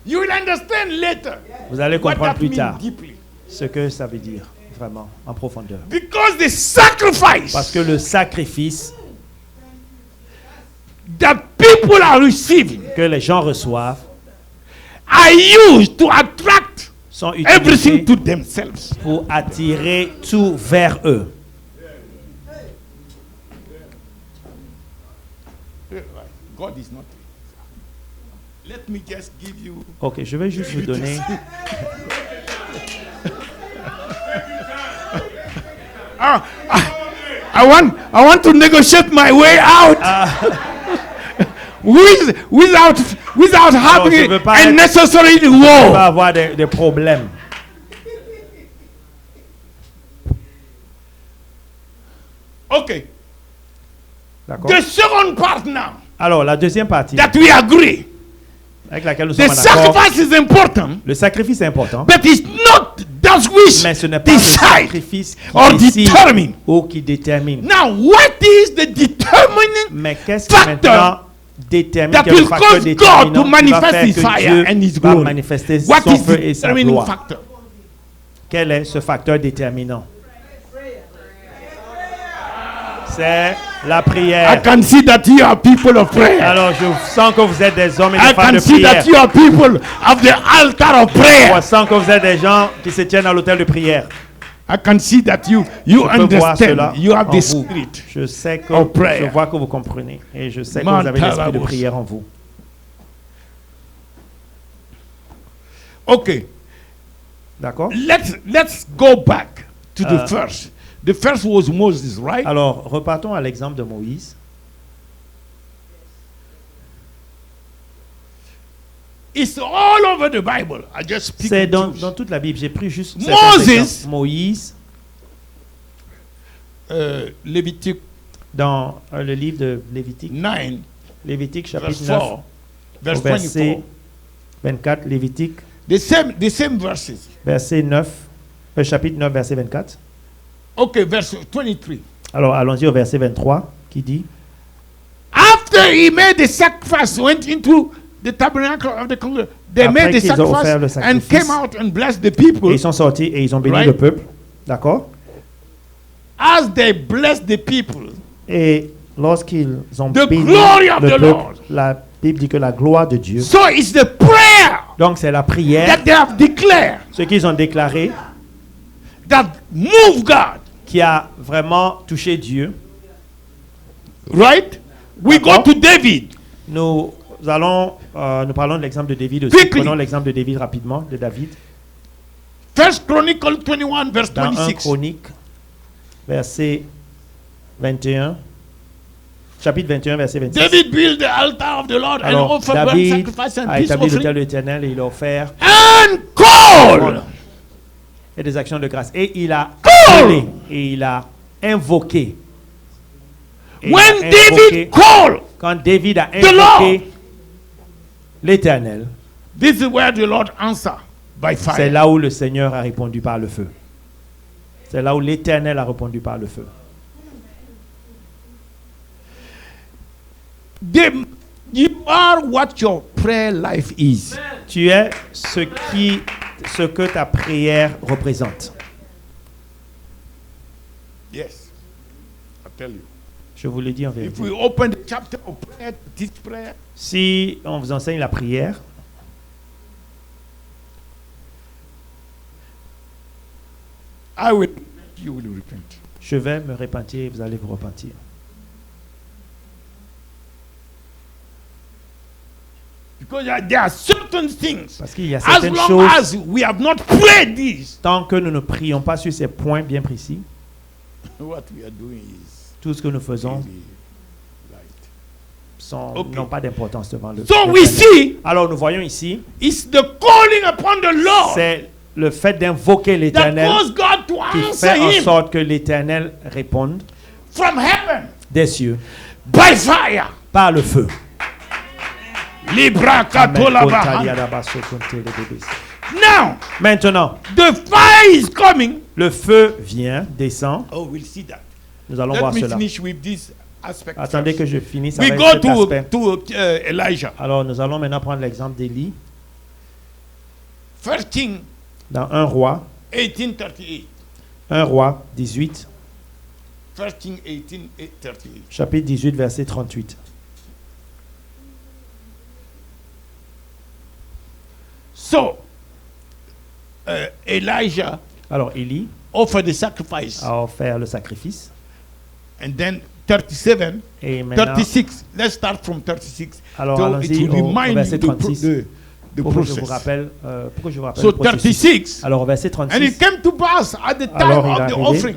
You will understand later vous allez what comprendre that plus means tard deeply. ce que ça veut dire, vraiment, en profondeur. Because the sacrifice Parce que le sacrifice that people are receiving que les gens reçoivent are used to attract sont utilisés everything to themselves. pour attirer tout vers eux. God is not. Let me just give you. Ok, je vais juste vous donner. I want to negotiate my way out without having je veux pas unnecessary On va war. avoir des problèmes. Okay. D'accord? The second part now Alors, la deuxième partie that we agree. avec laquelle nous The sommes en accord. sacrifice is important, Le sacrifice est important, but it's not that which mais ce n'est pas le decide sacrifice qui or décide determine. ou qui détermine. Now, what is the determining Mais qu'est-ce qui factor maintenant détermine that quel est le will facteur cause God déterminant to qui va manifest faire His que fire Dieu and His va glory? manifester What son is feu the et sa determining gloire? factor? Quel est ce facteur déterminant? C'est la I prière. can see that you are people of prayer. Alors, je sens que vous êtes des hommes et des I femmes can de see prière. that you are people of the altar of prayer. Je sens que vous êtes des gens qui se tiennent à l'autel de prière. I can see that you Je peux voir cela understand. You have en the vous. spirit. Je sais que of prayer. je vois que vous comprenez et je sais que vous avez l'esprit de Mantalabos. prière en vous. Okay, D'accord? let's go back to the Uh, first. The first was Moses, right? Alors, repartons à l'exemple de Moïse. It's all over the Bible. I just picked C'est and dans toute la Bible. J'ai pris juste Moses. certains exemples. Moïse, Leviticus dans le livre de Lévitique, 9, Lévitique verse chapitre 9, 4, au verse verset 24. 24, Lévitique, The same verses. verset 9, chapitre 9, verset 24. Okay, verse 23. Alors, allons-y au verset 23, qui dit, After he made the sacrifice, went into the tabernacle of the congregation. They Après made the qu'ils ont offert le sacrifice and sacrifice, came out and blessed the people. et ils sont sortis et ils ont béni Right. le peuple. D'accord? As they blessed the people, Et lorsqu'ils ont The béni glory of le the peuple, Lord. la Bible dit que la gloire de Dieu, so it's the prayer Donc c'est la prière, that they have declared, ce qu'ils ont déclaré, that move God. qui a vraiment touché Dieu. Right? We go to David. Nous parlons de l'exemple de David aussi. Quickly. Prenons l'exemple de David rapidement, de David. First Chronicle 21 verse Dans 1 26. Chronique, verset 21. Chapitre 21, verset 26. David built the altar of the Lord and Alors, offered burnt David sacrifice and a peace établi l'autel offering de l'Éternel et il a offert and call. et des actions de grâce. Et il a Call. appelé et il a invoqué. Et il When a David invoqué- called, quand David a Lord. invoqué l'Éternel, this is where the Lord answered by c'est fire. là où le Seigneur a répondu par le feu. C'est là où l'Éternel a répondu par le feu. You are what your prayer life is. Tu es ce que ta prière représente. Yes. I tell you. Je vous le dis en If vérité. we open the chapter of prayer, this prayer, Si on vous enseigne la prière, you will repent. je vais me repentir et vous allez vous repentir. Because there are certain things. Parce qu'il y a As certaines long choses, as we have not prayed this, tant que nous ne prions pas sur ces points bien précis, what we are doing is tout ce que nous faisons really light. Okay. n'ont pas d'importance devant le So we l'Éternel. see Alors nous voyons ici, it's the calling upon the Lord c'est le fait d'invoquer that l'Éternel caused God to qui answer fait en him sorte que l'Éternel réponde from heaven des cieux by fire. par le feu. Libra katola bahana. Now, Maintenant, the fire is coming. le feu vient, descend. Oh, we'll see that. Nous allons Let voir me cela. finish with this aspect. Attendez first. que je finisse We avec go cet aspect. to Elijah. Alors nous allons maintenant prendre l'exemple d'Élie First King dans 1 roi, 18:38. 1 roi 18, First King 18:38. chapitre 18, verset 38. So, Elijah Alors Élie offered the sacrifice, a offert le sacrifice. and then 37, Et maintenant, 36. Let's start from 36. alors So it allons-y will au remind verset you 36. the Pour que je vous process. rappelle, So le processus. 36, Alors au verset and it 36, came to pass at the time Alors, il of est the arrivé offering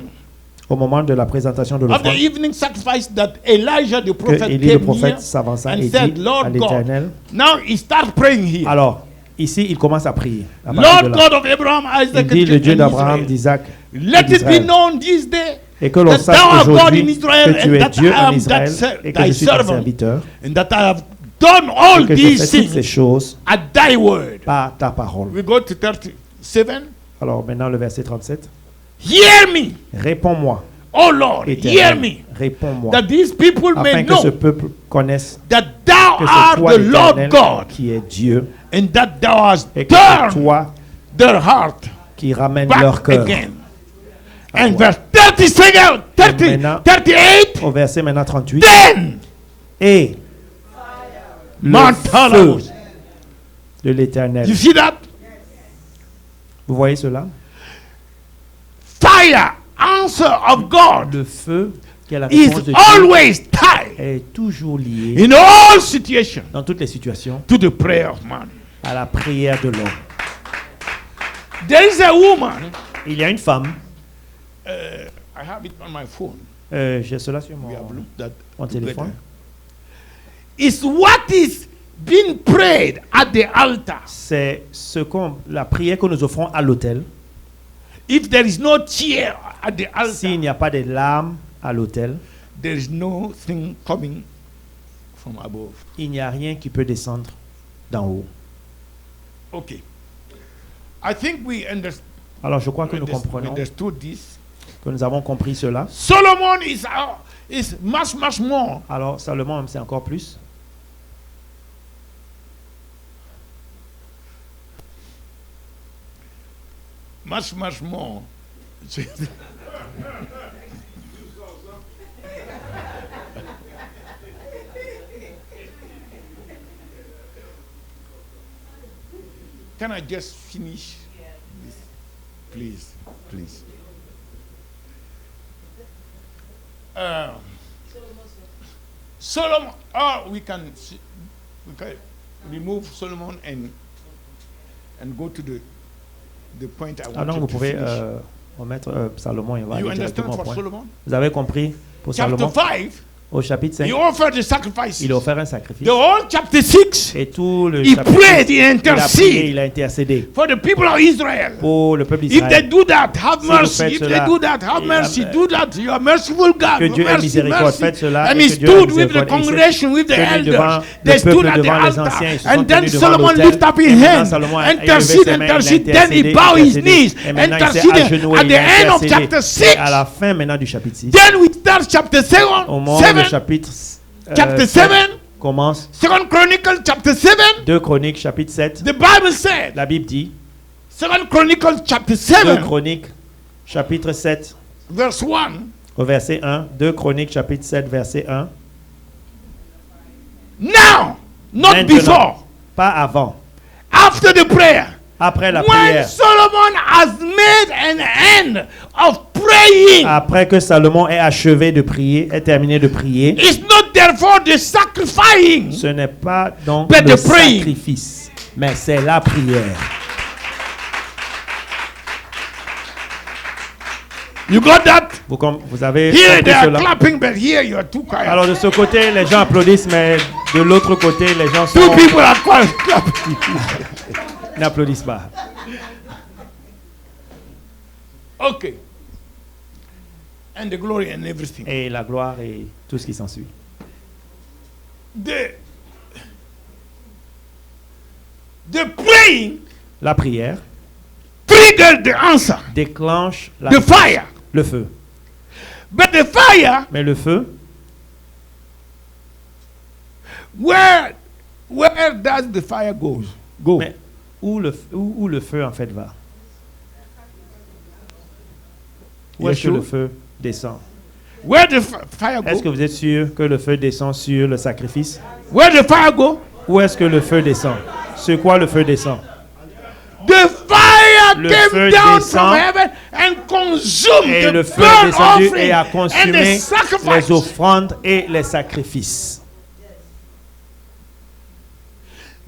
au moment de la présentation de of the l'offrande, evening sacrifice that Elijah the que prophet Élie le came prophète near s'avança and et said, dit Lord à God. l'Éternel. Now he start praying here. Alors ici, il commence à prier. À partir Lord de là. God of Abraham, Isaac, Il dit le Dieu and d'Abraham, Israel, d'Isaac let et it be d'Israël. known this day Et que l'on that sache thou art God in aujourd'hui Israel que tu and es that Dieu I en am Israël et que thy je suis ton servant serviteur and that I have done all et que je these fais toutes ces things choses at thy word. par ta parole. We go to 37. Alors maintenant le verset 37. Hear me, Réponds-moi, O Lord, hear Éternel, me, réponds-moi, that these people afin may que ce know peuple connaisse that thou que c'est art toi the Lord l'Éternel God qui est Dieu and that thou hast et que c'est turned toi their heart qui ramène leur back cœur. again. à And toi. verse 37, 30, maintenant- 38, Au verset maintenant 38. then Et le Mount feu Talavos. de l'Éternel. You see that? Vous voyez cela? Fire, answer of God Le feu qui est la is réponse de Dieu always tied est toujours lié in all situations dans toutes les situations to the prayer of man. à la prière de l'homme. There is a woman, Il y a une femme, I have it on my phone. j'ai cela sur We have mon looked at téléphone. is what is being prayed at the altar. C'est la prière que nous offrons à l'autel. If there is no tear at the altar, S'il n'y a pas de larmes à l'autel, there is no thing coming from above. il n'y a rien qui peut descendre d'en haut. Okay. I think we Alors je crois que nous comprenons, understood this. que nous avons compris cela. Solomon is much more. Alors Salomon, c'est encore plus. Much more. Can I just finish this? Please, please. Solomon, we can remove Solomon and go to the point I want Donc to vous pouvez finish. remettre Salomon et on va You aller directement understand au for point. Solomon? Vous avez compris pour Chapter Salomon? 5, Au chapitre 5, he offered the sacrifices. il a offert un sacrifice. The whole chapter 6, Et tout le he chapitre prayed, 6, he il a prié, interceded il a intercédé for the people of Israel. pour le peuple If they d'Israël. do that, have Si vous mercy. faites If they cela, do that, have et mercy. la- Do that. You are merciful God. Que Dieu ait Mercy, miséricorde. mercy. Faites cela And et he que Dieu ait stood with the miséricorde. Et il s'est congregation, with the tenu devant elders. le They stood peuple, at the devant les altar. anciens. Ils se sont And then tenus devant Solomon l'autel. lifted up Et his maintenant, hand, Salomon a élevé interceded, ses mains, il a interceded. Then he intercédé, bowed his intercédé. knees, Et maintenant, il s'est interceded. agenouillé, At the il a end of intercédé. chapter Et 6, à la fin maintenant du chapitre 6, then we start chapter 7. au moment du chapitre Chapter 7 7. commence, 2 Chronicles chapter 7. 2 Chroniques chapitre 7, The Bible said, la Bible dit, 2 Chronicles chapter 2 7, Chroniques chapitre 7, verse 1. au verset 1, 2 Chroniques chapitre 7, verset 1. Now, not Maintenant, before, pas avant, after the prayer. après la When prière. Solomon has made an end of praying, Après que Salomon ait achevé de prier, ait terminé de prier, it's not therefore the sacrificing. ce n'est pas donc But le the praying. sacrifice, mais c'est la prière. You got that? Vous avez Here compris they are cela? clapping, but here you are too quiet. Alors de ce côté, les gens applaudissent, mais de l'autre côté, les gens Two people are clapping. n'applaudissent pas. Okay. And the glory and everything. Et la gloire et tout ce qui s'ensuit. The praying La prière triggered the answer, déclenche the fire. le feu. But the fire, Mais le feu, where does the fire go? mais où le feu en fait va? Où est-ce que le feu descend? Where the fire Est-ce que go? vous êtes sûr que le feu descend sur le sacrifice? Where the fire go? Où est-ce que le feu descend? Sur quoi le feu descend? The fire Le came feu down descend from heaven and consumed Et the le feu burnt est descendu offering et a and the consumé sacrifice. les offrandes et les sacrifices.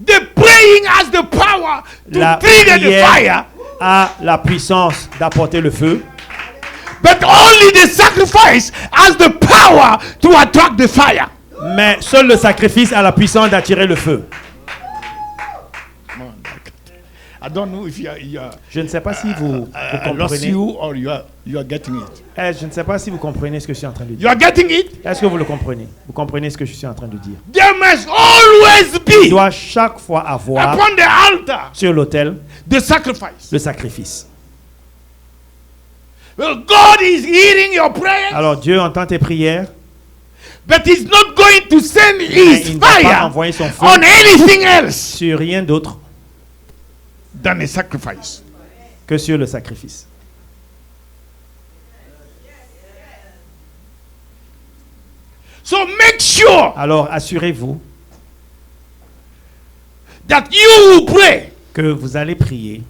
The praying has the power to La trigger the prière fire, a la puissance d'apporter le feu, but only the sacrifice has the power to attract the fire. mais seul le sacrifice a la puissance d'attirer le feu. I don't know if you are Je ne sais pas si vous I lost comprenez. you or you are getting it. Je ne sais pas si vous comprenez ce que je suis en train de You dire. are getting it? Est-ce que vous le comprenez? Vous comprenez ce que je suis en train de dire? There must always Il be doit chaque fois avoir upon the altar sur l'autel the sacrifice. le sacrifice. Well, God is hearing your prayer, Alors Dieu entend tes prières, but He's not going to send mais His il ne va pas fire envoyer son feu on anything else sur rien d'autre than a sacrifice. que sur le sacrifice. So make sure Alors assurez-vous that you will pray. que vous allez prier.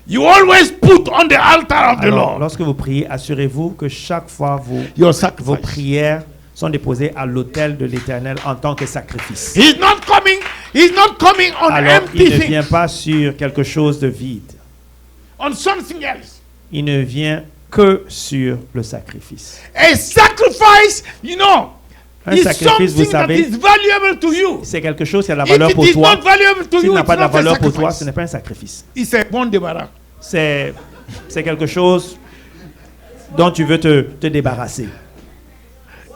You always put on the altar of the Alors, Lord lorsque vous priez, assurez-vous que chaque fois your vos sacrifice. prières sont déposées à l'autel de l'Éternel en tant que sacrifice. He's not coming on Alors, empty il ne vient things, pas sur quelque chose de vide. on something else. Il ne vient que sur le sacrifice. A sacrifice, you know, Un is sacrifice, vous something that savez, is valuable to you. c'est quelque chose qui a de la If valeur it pour is toi. not valuable to S'il you, n'a it's pas de la not a valeur pour toi, ce sacrifice. n'est pas un sacrifice. It's a bon débarras. C'est quelque chose dont tu veux te débarrasser.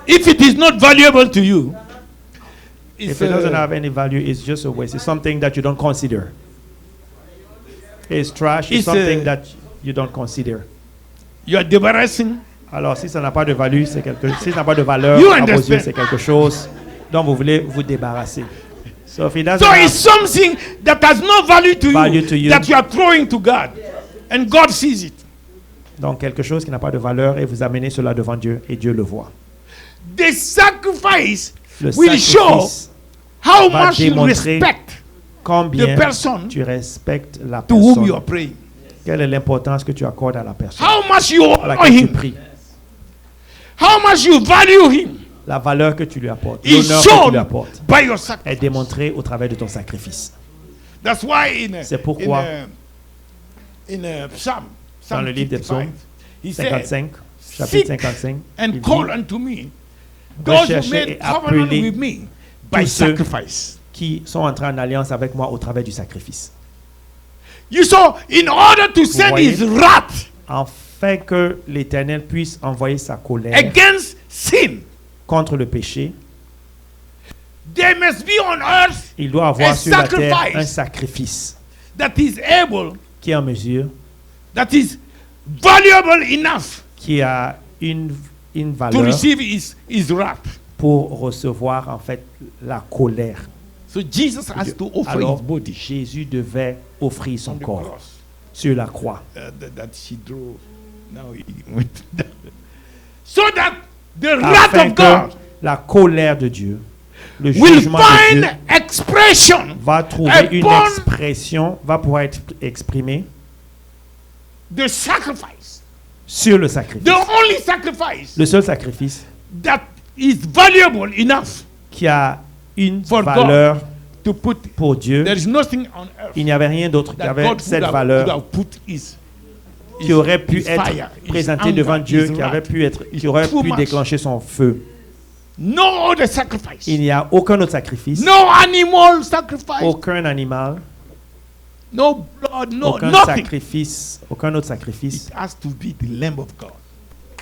If it is not valuable to you, it's If it doesn't have any value, it's just a waste. It's something that you don't consider. It's trash. It's It's something a- that you don't consider. you are debarrassing. Alors, si ça n'a pas de valeur, si ça n'a pas de valeur You à vos yeux, understand. c'est quelque chose dont vous voulez vous débarrasser. So if it doesn't So have it's something that has no value to you, you. that you are throwing to God, and God sees it. donc quelque chose qui n'a pas de valeur et vous amenez cela devant Dieu et Dieu le voit. The sacrifice Le will show sacrifice how va much you démontrer respect Combien the person tu respectes la to whom you are personne? praying. Quelle est l'importance que tu accordes à la personne How much you à honor laquelle tu him. pries? How much you value him. La valeur que tu lui apportes, Is l'honneur que tu shown lui apportes by your est sacrifice. démontré au travers de ton sacrifice. That's why C'est pourquoi in Psalm, dans le livre des psaumes, he said, 55, chapitre Seek 55, il and dit, call unto me those who recherchez made et covenant appelez with me by tous ceux sacrifice. qui sont entrés en alliance avec moi au travers du sacrifice. You saw, in order to send voyez? his wrath Afin que l'Éternel puisse envoyer sa colère against sin, contre le péché, there must be on earth il doit avoir a sur la terre sacrifice. un sacrifice that is able, qui est en mesure, that is valuable enough qui a une to valeur receive his wrath. pour recevoir en fait la colère. So Jesus has to offer Alors, his body Jésus devait offrir son on the corps cross sur la croix. that she drove. Now he went down. So that the wrath Afin of que God la colère de Dieu, le will jugement de find Dieu expression va trouver une upon expression, va pouvoir être exprimée the sacrifice, sur le sacrifice. the only sacrifice Le seul sacrifice that is valuable enough qui a une For God. valeur to put. pour Dieu. There is nothing on earth Il n'y avait rien d'autre qui that avait God cette would valeur have put his qui aurait pu his être fire, his présenté anger, devant Dieu, his qui aurait wrath. pu être, It's qui aurait too pu much. déclencher son feu. No other sacrifice. Il n'y a aucun autre sacrifice, No animal sacrifice. aucun animal, No blood. No aucun nothing. sacrifice, aucun autre sacrifice. It has to be the Lamb of God.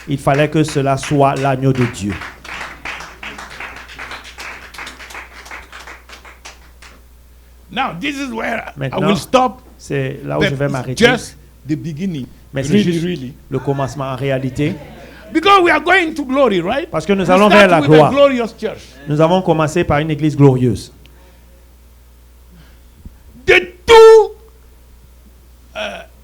Il fallait que cela soit l'agneau de Dieu. Now this is where I Maintenant, will stop. C'est là où But je vais it's m'arrêter. just the beginning. Mais c'est Really, juste really. le commencement en réalité. Because we are going to glory, right? Parce que nous We allons start vers la with a gloire. glorious church. Nous avons commencé par une église glorieuse. The two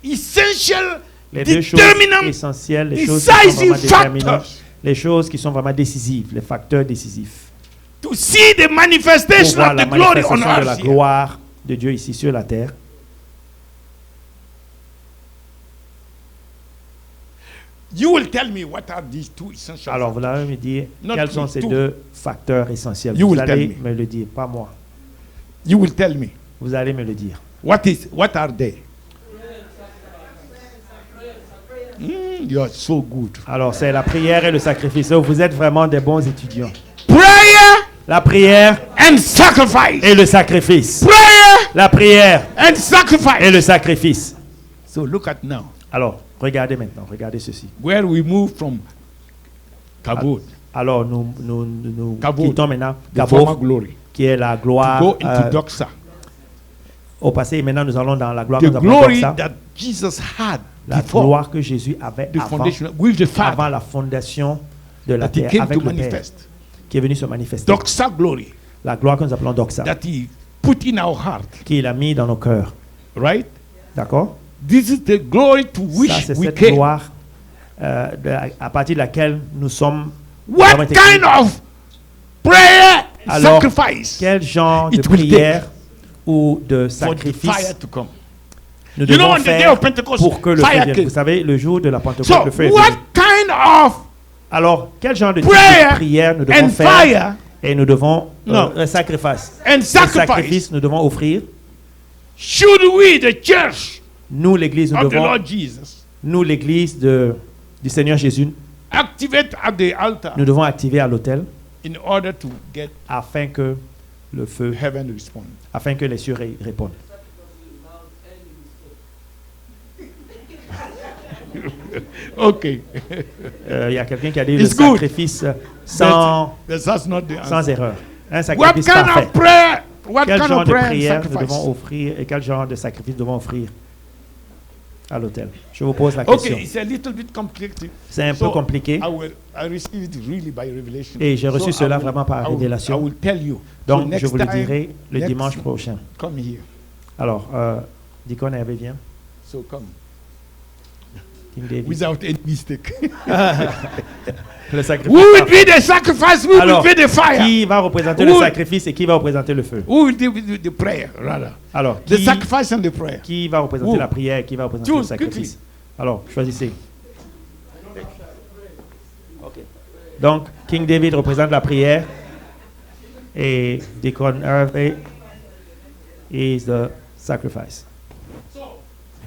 essential Les deux choses determinant essentielles, les choses qui sont decisive vraiment déterminantes, factors les choses qui sont vraiment décisives, les facteurs décisifs to see the pour manifestation voir of la the glory on manifestation de la earth. Here. gloire de Dieu ici sur la terre. You will tell me what are these two essential Alors vous allez me dire Not quels sont me, ces two. deux facteurs essentiels. You Vous will tell allez me. me le dire, pas moi. You will tell me. Vous allez me le dire. What are they? You are so good. Alors c'est la prière et le sacrifice. Oh, vous êtes vraiment des bons étudiants. Prayer La prière and sacrifice. et le sacrifice. Prayer La prière and et sacrifice. le sacrifice. So look at now Alors, regardez maintenant, regardez ceci. where we move from Kabod, Alors, nous Kabod, quittons maintenant the former Kabod, glory, qui est la to gloire go into Doxa. au passé. Et maintenant, nous allons dans la gloire The que nous appelons glory Doxa. that Jesus had La before gloire que Jésus avait the avant, foundation with the Father, avant la fondation de la that he terre, came avec to le Père, manifest. qui est venu se manifester. Doxa glory La gloire que nous appelons Doxa, that he put in our heart, qu'il a mis dans nos cœurs. right? D'accord? This is the glory to Ça, which c'est we cette came. gloire à partir de laquelle nous sommes. What avons été kind créés. of prayer and Alors, sacrifice Quel genre de It will prière ou de for the sacrifice fire to come? nous You know, devons on the day faire of Pentecost, pour que le fire feu vienne? came. Vous savez, le jour de la Pentecôte, So, le feu est what venu. kind of Alors, quel genre de type prayer de prière nous devons and faire fire et nous devons No. un sacrifice. and Un sacrifice sacrifice nous devons offrir. should we, the church Nous, l'Église, nous of the devons, Lord Jesus, nous, l'Église du Seigneur Jésus, activate at the altar nous devons activer à l'autel in order to get afin que le feu, heaven to respond? afin que les cieux répondent. Okay. Il y a quelqu'un qui a dit It's le good. sacrifice sans That's not the answer. sans erreur. Un What sacrifice kind parfait. of prayer? What Quel kind genre of de prayer and prière nous sacrifice? devons offrir et quel genre de sacrifice nous devons offrir à l'autel? Je vous pose la question. Okay, it's a little bit complicated. C'est un peu So, compliqué I receive it really by revelation. et j'ai reçu So cela I will- vraiment par I will révélation. tell you. Donc, So next je vous le time, dirai le next- dimanche prochain. Come here. Alors, Deacon Hervé vient. So come. King David. without any mistake. Le sacrifice. Who will be the sacrifice? Who Alors, will be the fire? qui va représenter Who- le sacrifice et qui va représenter le feu? Who will do the prayer, rather? Alors, The qui, sacrifice and the prayer. qui va représenter Who? la prière et qui va représenter Choose le sacrifice? Alors, choisissez. Ok. Donc, King David représente la prière et Deacon Harvey is the sacrifice.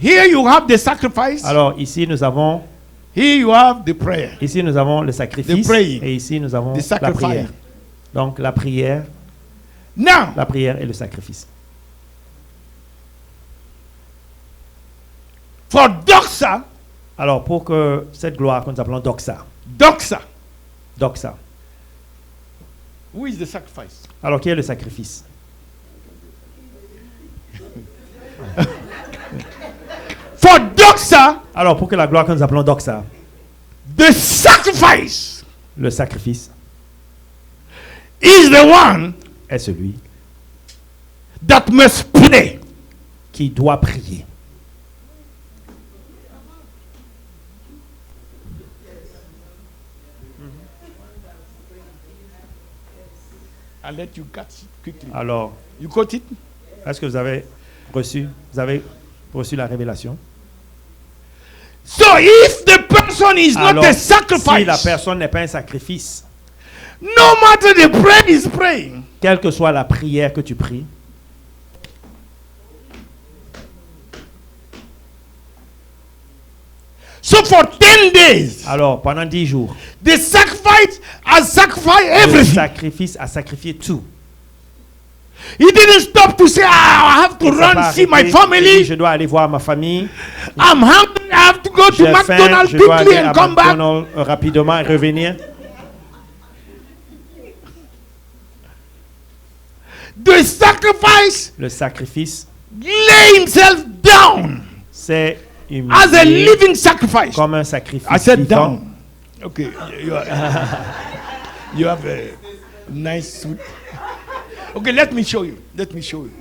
Here you have the sacrifice. Alors, ici nous avons Here you have the prayer. le sacrifice The praying. et ici nous avons The la sacrifice. prière. Donc, la prière Now, et le sacrifice. for doxa, Alors, pour que cette gloire que nous appelons doxa, who is the sacrifice? alors qui est le sacrifice? For doxa, Alors, pour que la gloire que nous appelons doxa, the sacrifice le sacrifice is the one est celui that must pray. qui doit prier. I'll let you catch it quickly. Alors, You got it? est-ce que vous avez reçu la révélation? So if the person is Alors, not a si la sacrifice, personne n'est pas un sacrifice, no matter the prayer is praying, quelle que soit la prière que tu pries, so for 10 days, alors pendant 10 jours, the sacrifice has sacrificed le everything. sacrifice a sacrifié tout. He didn't stop to say, I have to Il s'est pas run, see my arrêté, il dit, family. je dois aller voir ma famille. I'm hungry, I have to go to J'ai faim, McDonald's je dois quickly aller à and come back. McDonald's rapidement et revenir. The sacrifice, Le sacrifice, lay himself down c'est as a humilié living sacrifice. comme un sacrifice I said vivant. down. Okay, you have a nice suit. Okay, let me show you. Let me show you.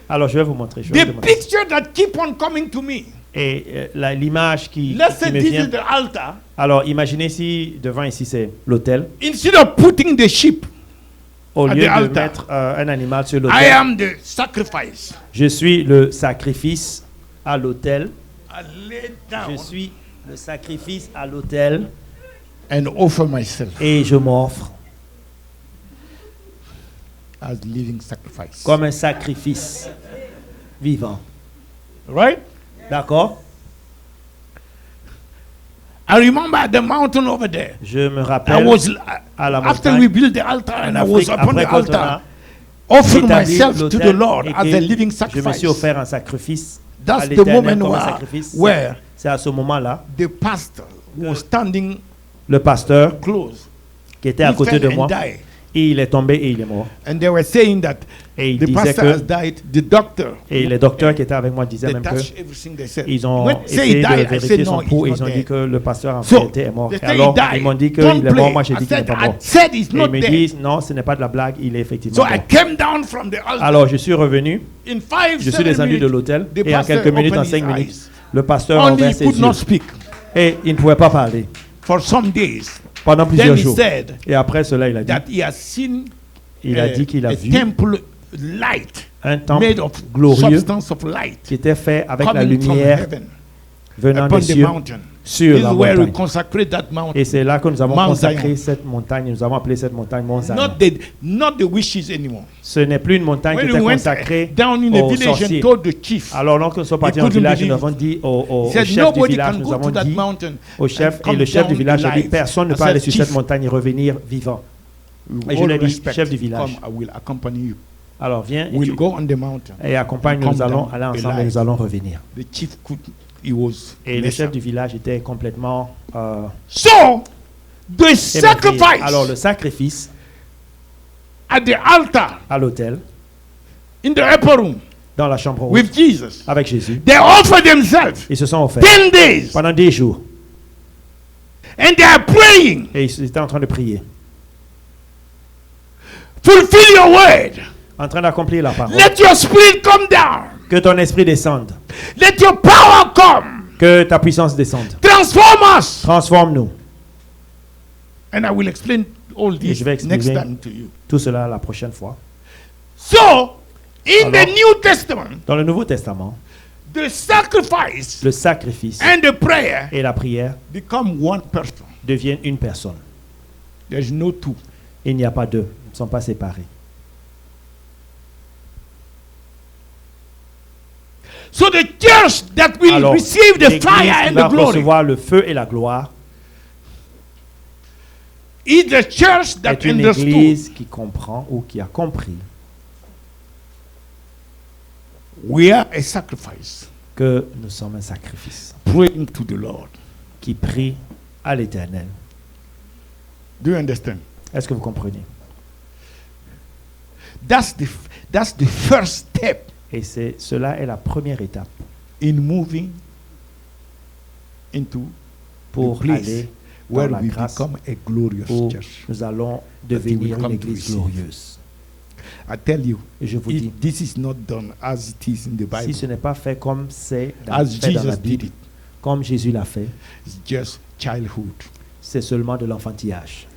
Alors, je vais vous montrer. je vais The vous montrer. picture that keep on coming to me. Et l'image qui Let's say me this vient. is the altar. Alors, imaginez si devant ici c'est l'autel. Instead of putting the sheep, Au At lieu the de altar. mettre un animal sur I l'autel, am the sacrifice. je suis le sacrifice à l'autel. I lay Je down suis le sacrifice à l'autel and offer myself et je m'offre as living sacrifice. comme un sacrifice vivant. Right? D'accord? I remember at the mountain over there. Je me I rappelle was à la after montagne, we built the altar and I was upon après the quand on a altar, offering établi myself to the l'autel Lord et as que a living je me sacrifice. suis offert un sacrifice à That's the l'Éternel moment comme un where, sacrifice. where C'est à ce moment-là, the pastor was standing le pasteur close. qui était à He côté fell de and moi, died. et il est tombé et il est mort. And they were saying that Et il the disait pastor has que, died. The doctor, et les docteurs qui étaient avec moi disaient they même que touched everything they said. ils ont When say essayé he de died, I vérifier said son no, pouls et he's ils ont not dit dead. que le pasteur en So, fait est mort. they Et say he alors, died. ils m'ont dit Don't qu'il est mort, play. moi j'ai I dit qu'il n'est said, pas I mort. said he's Et not ils me dead. disent, non, ce n'est pas de la blague, il est effectivement So I mort. came down from the altar. Alors je suis revenu, In 5, je suis 7 descendu de minutes, l'hôtel, the et en pastor quelques minutes, en opened 5 his minutes, eyes. le pasteur a Only ouvert he ses could yeux. not speak Et il ne pouvait pas parler for some days. pendant Then plusieurs he jours. said Et après cela, il a dit, that he has seen qu'il a a vu temple light un temple made of glorieux substance of light qui était fait avec la coming from lumière heaven venant upon des the cieux mountain. sur This la is where we montagne. consecrate that mountain. Et c'est là que nous avons Mount consacré Zion. cette montagne. Nous avons appelé cette montagne Mont Zion. Not the wishes anymore. Ce n'est plus une montagne qui When était we went consacrée down in the aux village and sorciers. told the chief, Alors, lorsque nous sommes partis He au couldn't village, nous believe avons dit au he said chef du nobody village, can nous go to avons that dit mountain au chef, and et come le chef du down village a dit, alive. personne ne I peut aller said, sur cette "Chief, montagne et revenir vivant. with Et je all lui ai dit, respect, chef du village, come, I will accompany you. alors viens et, We'll go on the mountain. accompagne-nous, nous Come allons down aller ensemble et alive. nous allons revenir. The chief could, he was Et le messed chef up. du village était complètement So, the émerveillé. sacrifice Alors le sacrifice at the altar à l'autel, in the upper room dans la chambre haute, with Jesus, avec Jésus, they offer themselves ils se sont offerts 10 days pendant 10 jours. and they are praying. Et ils étaient en train de prier, Fulfill your word. en train d'accomplir la parole. Let your spirit come down. Que ton esprit descende. Let your power come. Que ta puissance descende. Transform us. Transforme-nous. And I will explain all Et this je vais next expliquer time to you. tout cela la prochaine fois. So, in the Alors, New Testament, Dans le Nouveau Testament, the sacrifice le sacrifice and the prayer et la prière become one person. deviennent une personne. There's no two. Il n'y a pas deux. Ils ne sont pas séparés. So the church that will Alors, receive the l'Église fire qui and va the glory recevoir le feu et la gloire is the church that est une understood Église qui comprend ou qui a compris we are a sacrifice, que nous sommes un sacrifice praying to the Lord. qui prie à l'Éternel. Do you understand? Est-ce que vous comprenez? That's the first step Et cela est la première étape in moving into pour the place aller dans where la we grâce become a glorious où church. nous allons will devenir come une to Église receive. glorieuse. I tell you, Et je vous dis, if this is not done as it is in the si Bible, ce n'est pas fait comme c'est as fait dans la Jesus did Bible, it, comme Jésus l'a fait, it's just childhood. c'est seulement de l'enfantillage.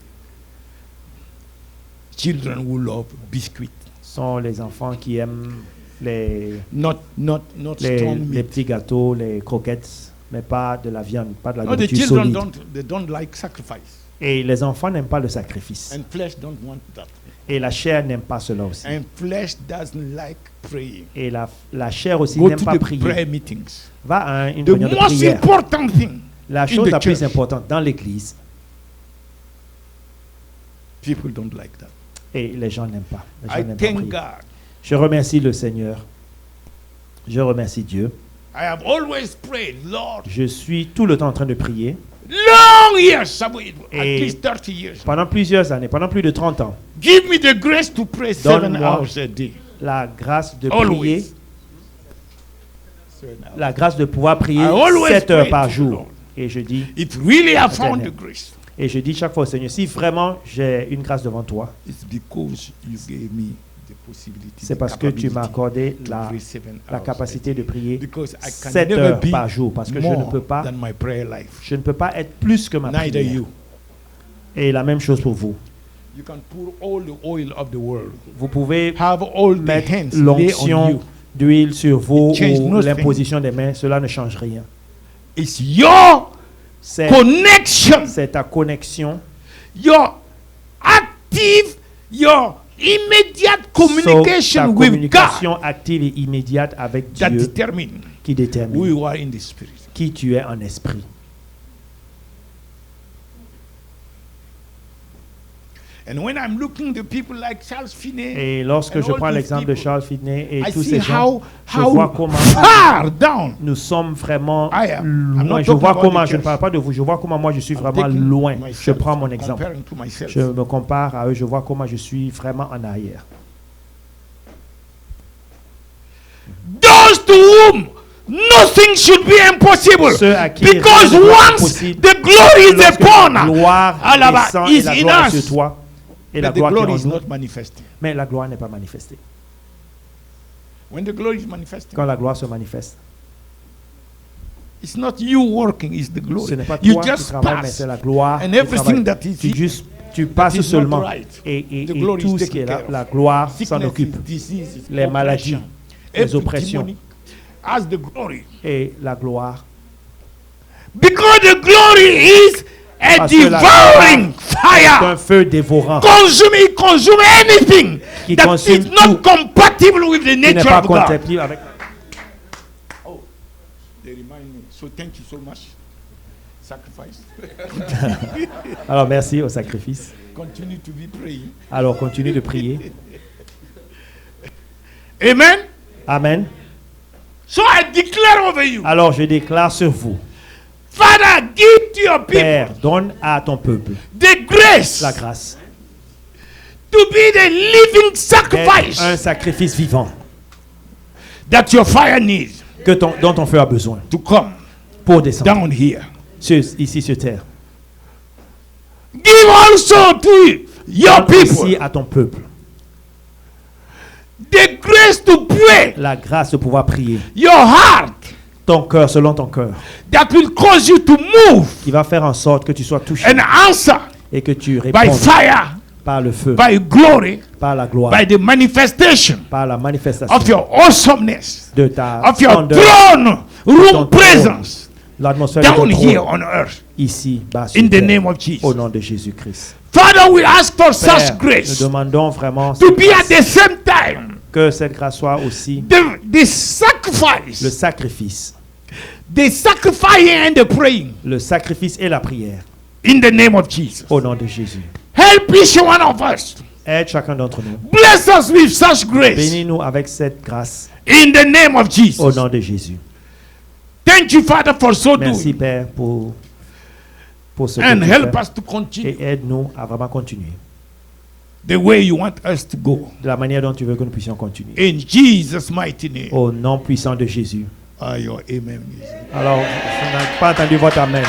Children who love biscuit, Ce sont les enfants qui aiment les not strong les meat. petits gâteaux, les croquettes, mais pas de la viande, pas de la No, the nourriture children solide. don't like sacrifice, Et les enfants n'aiment pas le sacrifice. and flesh don't want that, Et la chair n'aime pas cela aussi. and flesh doesn't like praying. Et la chair aussi Go n'aime to pas the prayer prier. meetings. Va à une The réunion de most prière. important thing La in chose the la plus church. importante dans l'église, People don't like that. et les gens n'aiment pas. Les gens I n'aiment pas thank prier. God. Je remercie le Seigneur. Je remercie Dieu. I have always prayed, Lord. Je suis tout le temps en train de prier. Long years, at Et least 30 years. pendant plusieurs années, pendant plus de 30 ans, Give me the grace to pray 7 Donne-moi hours a day. la grâce de Always. prier, 7 hours. la grâce de pouvoir prier I always 7 heures pray par to the jour. Lord. Et je dis, If really I found Éternel. the grace, et je dis chaque fois au Seigneur, si vraiment j'ai une grâce devant toi, it's because you gave me the possibility. c'est the parce que tu m'as capability accordé to la pray 7 la hours capacité a de day. prier Because I can 7 never heures be par jour, parce que je ne more peux pas, than my prayer life. je ne peux pas être plus que ma Neither prière. you. Et la même chose pour vous. You can pour all the oil of the world. Vous pouvez Have all the mettre hands lay on l'onction you. d'huile sur vous It change ou nothing. l'imposition des mains, cela ne change rien. It's your C'est connection, ta connexion, your active, your immediate ta communication with God communication active et immédiate avec that Dieu determine qui who détermine you are in the spirit. qui tu es en esprit. And when I'm looking at people like Charles Finney, Et lorsque and je all prends these l'exemple de people, Charles Finney et I tous see ces gens, je how vois comment far down nous sommes vraiment I am. I'm loin. not Je talking vois about comment, the je ne church. parle pas de vous, je vois comment moi je suis I'm vraiment taking loin. myself, Je prends mon exemple. comparing to myself. Je me compare à eux, je vois comment je suis vraiment en arrière. Those to whom nothing should be impossible. Ceux à qui Because rien n'est once impossible, the glory is lorsque upon la us, gloire Alaba descend et is la in gloire est us. sur toi et la but the gloire qui est glory en is nous, not manifesting. mais la gloire n'est pas manifestée. When the glory is manifesting, Quand la gloire se manifeste, it's not you working, it's the glory. ce n'est pas You toi qui just travailles, mais pass. c'est la gloire And qui everything travaille. that is Tu passes is seulement not right. et The glory tout is ce qui est taken là, care of. la gloire s'en Sicknesses, occupe. diseases, Les maladies, oppression, les every oppressions. demonic as the glory. Et la gloire, Because the glory is a Parce que la devouring c'est fire. un feu dévorant Consume anything Qui that consume is not tout. compatible with the qui n'est nature pas of God. compatible avec. They remind me. So thank you so much. Sacrifice. Alors merci au sacrifice. Continue to be praying. Alors continue de prier. Amen. Amen. So I declare over you, Alors je déclare sur vous, Father, give to your people Père, donne à ton peuple the grace la grâce to be the living d'être sacrifice un sacrifice vivant that your fire needs dont ton feu a besoin to come pour descendre down here. ici sur terre. Give also to your Donne aussi people à ton peuple the grace to pray la grâce de pouvoir prier. your heart ton cœur, selon ton cœur, that will cause you to move qui va faire en sorte que tu sois touché and answer et que tu by répondes fire, par le feu, by glory, par la gloire, by the manifestation par la manifestation of your awesomeness, de ta of your splendeur, throne ton room trône, presence l'atmosphère de ton down here trône, on earth. ici, bas sur In the terre, name of Jesus. au nom de Jésus-Christ. Father, we ask for such Père, grace nous demandons vraiment to cette be at grâce, the same time que cette grâce soit aussi the sacrifice, le sacrifice and the praying et la prière, in the name of Jesus. au nom de Jésus. Help each one of us. Aide chacun d'entre nous. Bless us with such grace Bénis-nous avec cette grâce, in the name of au Jesus. nom de Jésus. Thank you, Father, for so Merci, doing. Père, pour ce que And tu help fais. us to continue Et aide-nous à vraiment continuer the way you want us to go. de la manière dont tu veux que nous puissions continuer. In Jesus' mighty name. Au nom puissant de Jésus. Your amen. Alors, je n'ai pas entendu votre amen.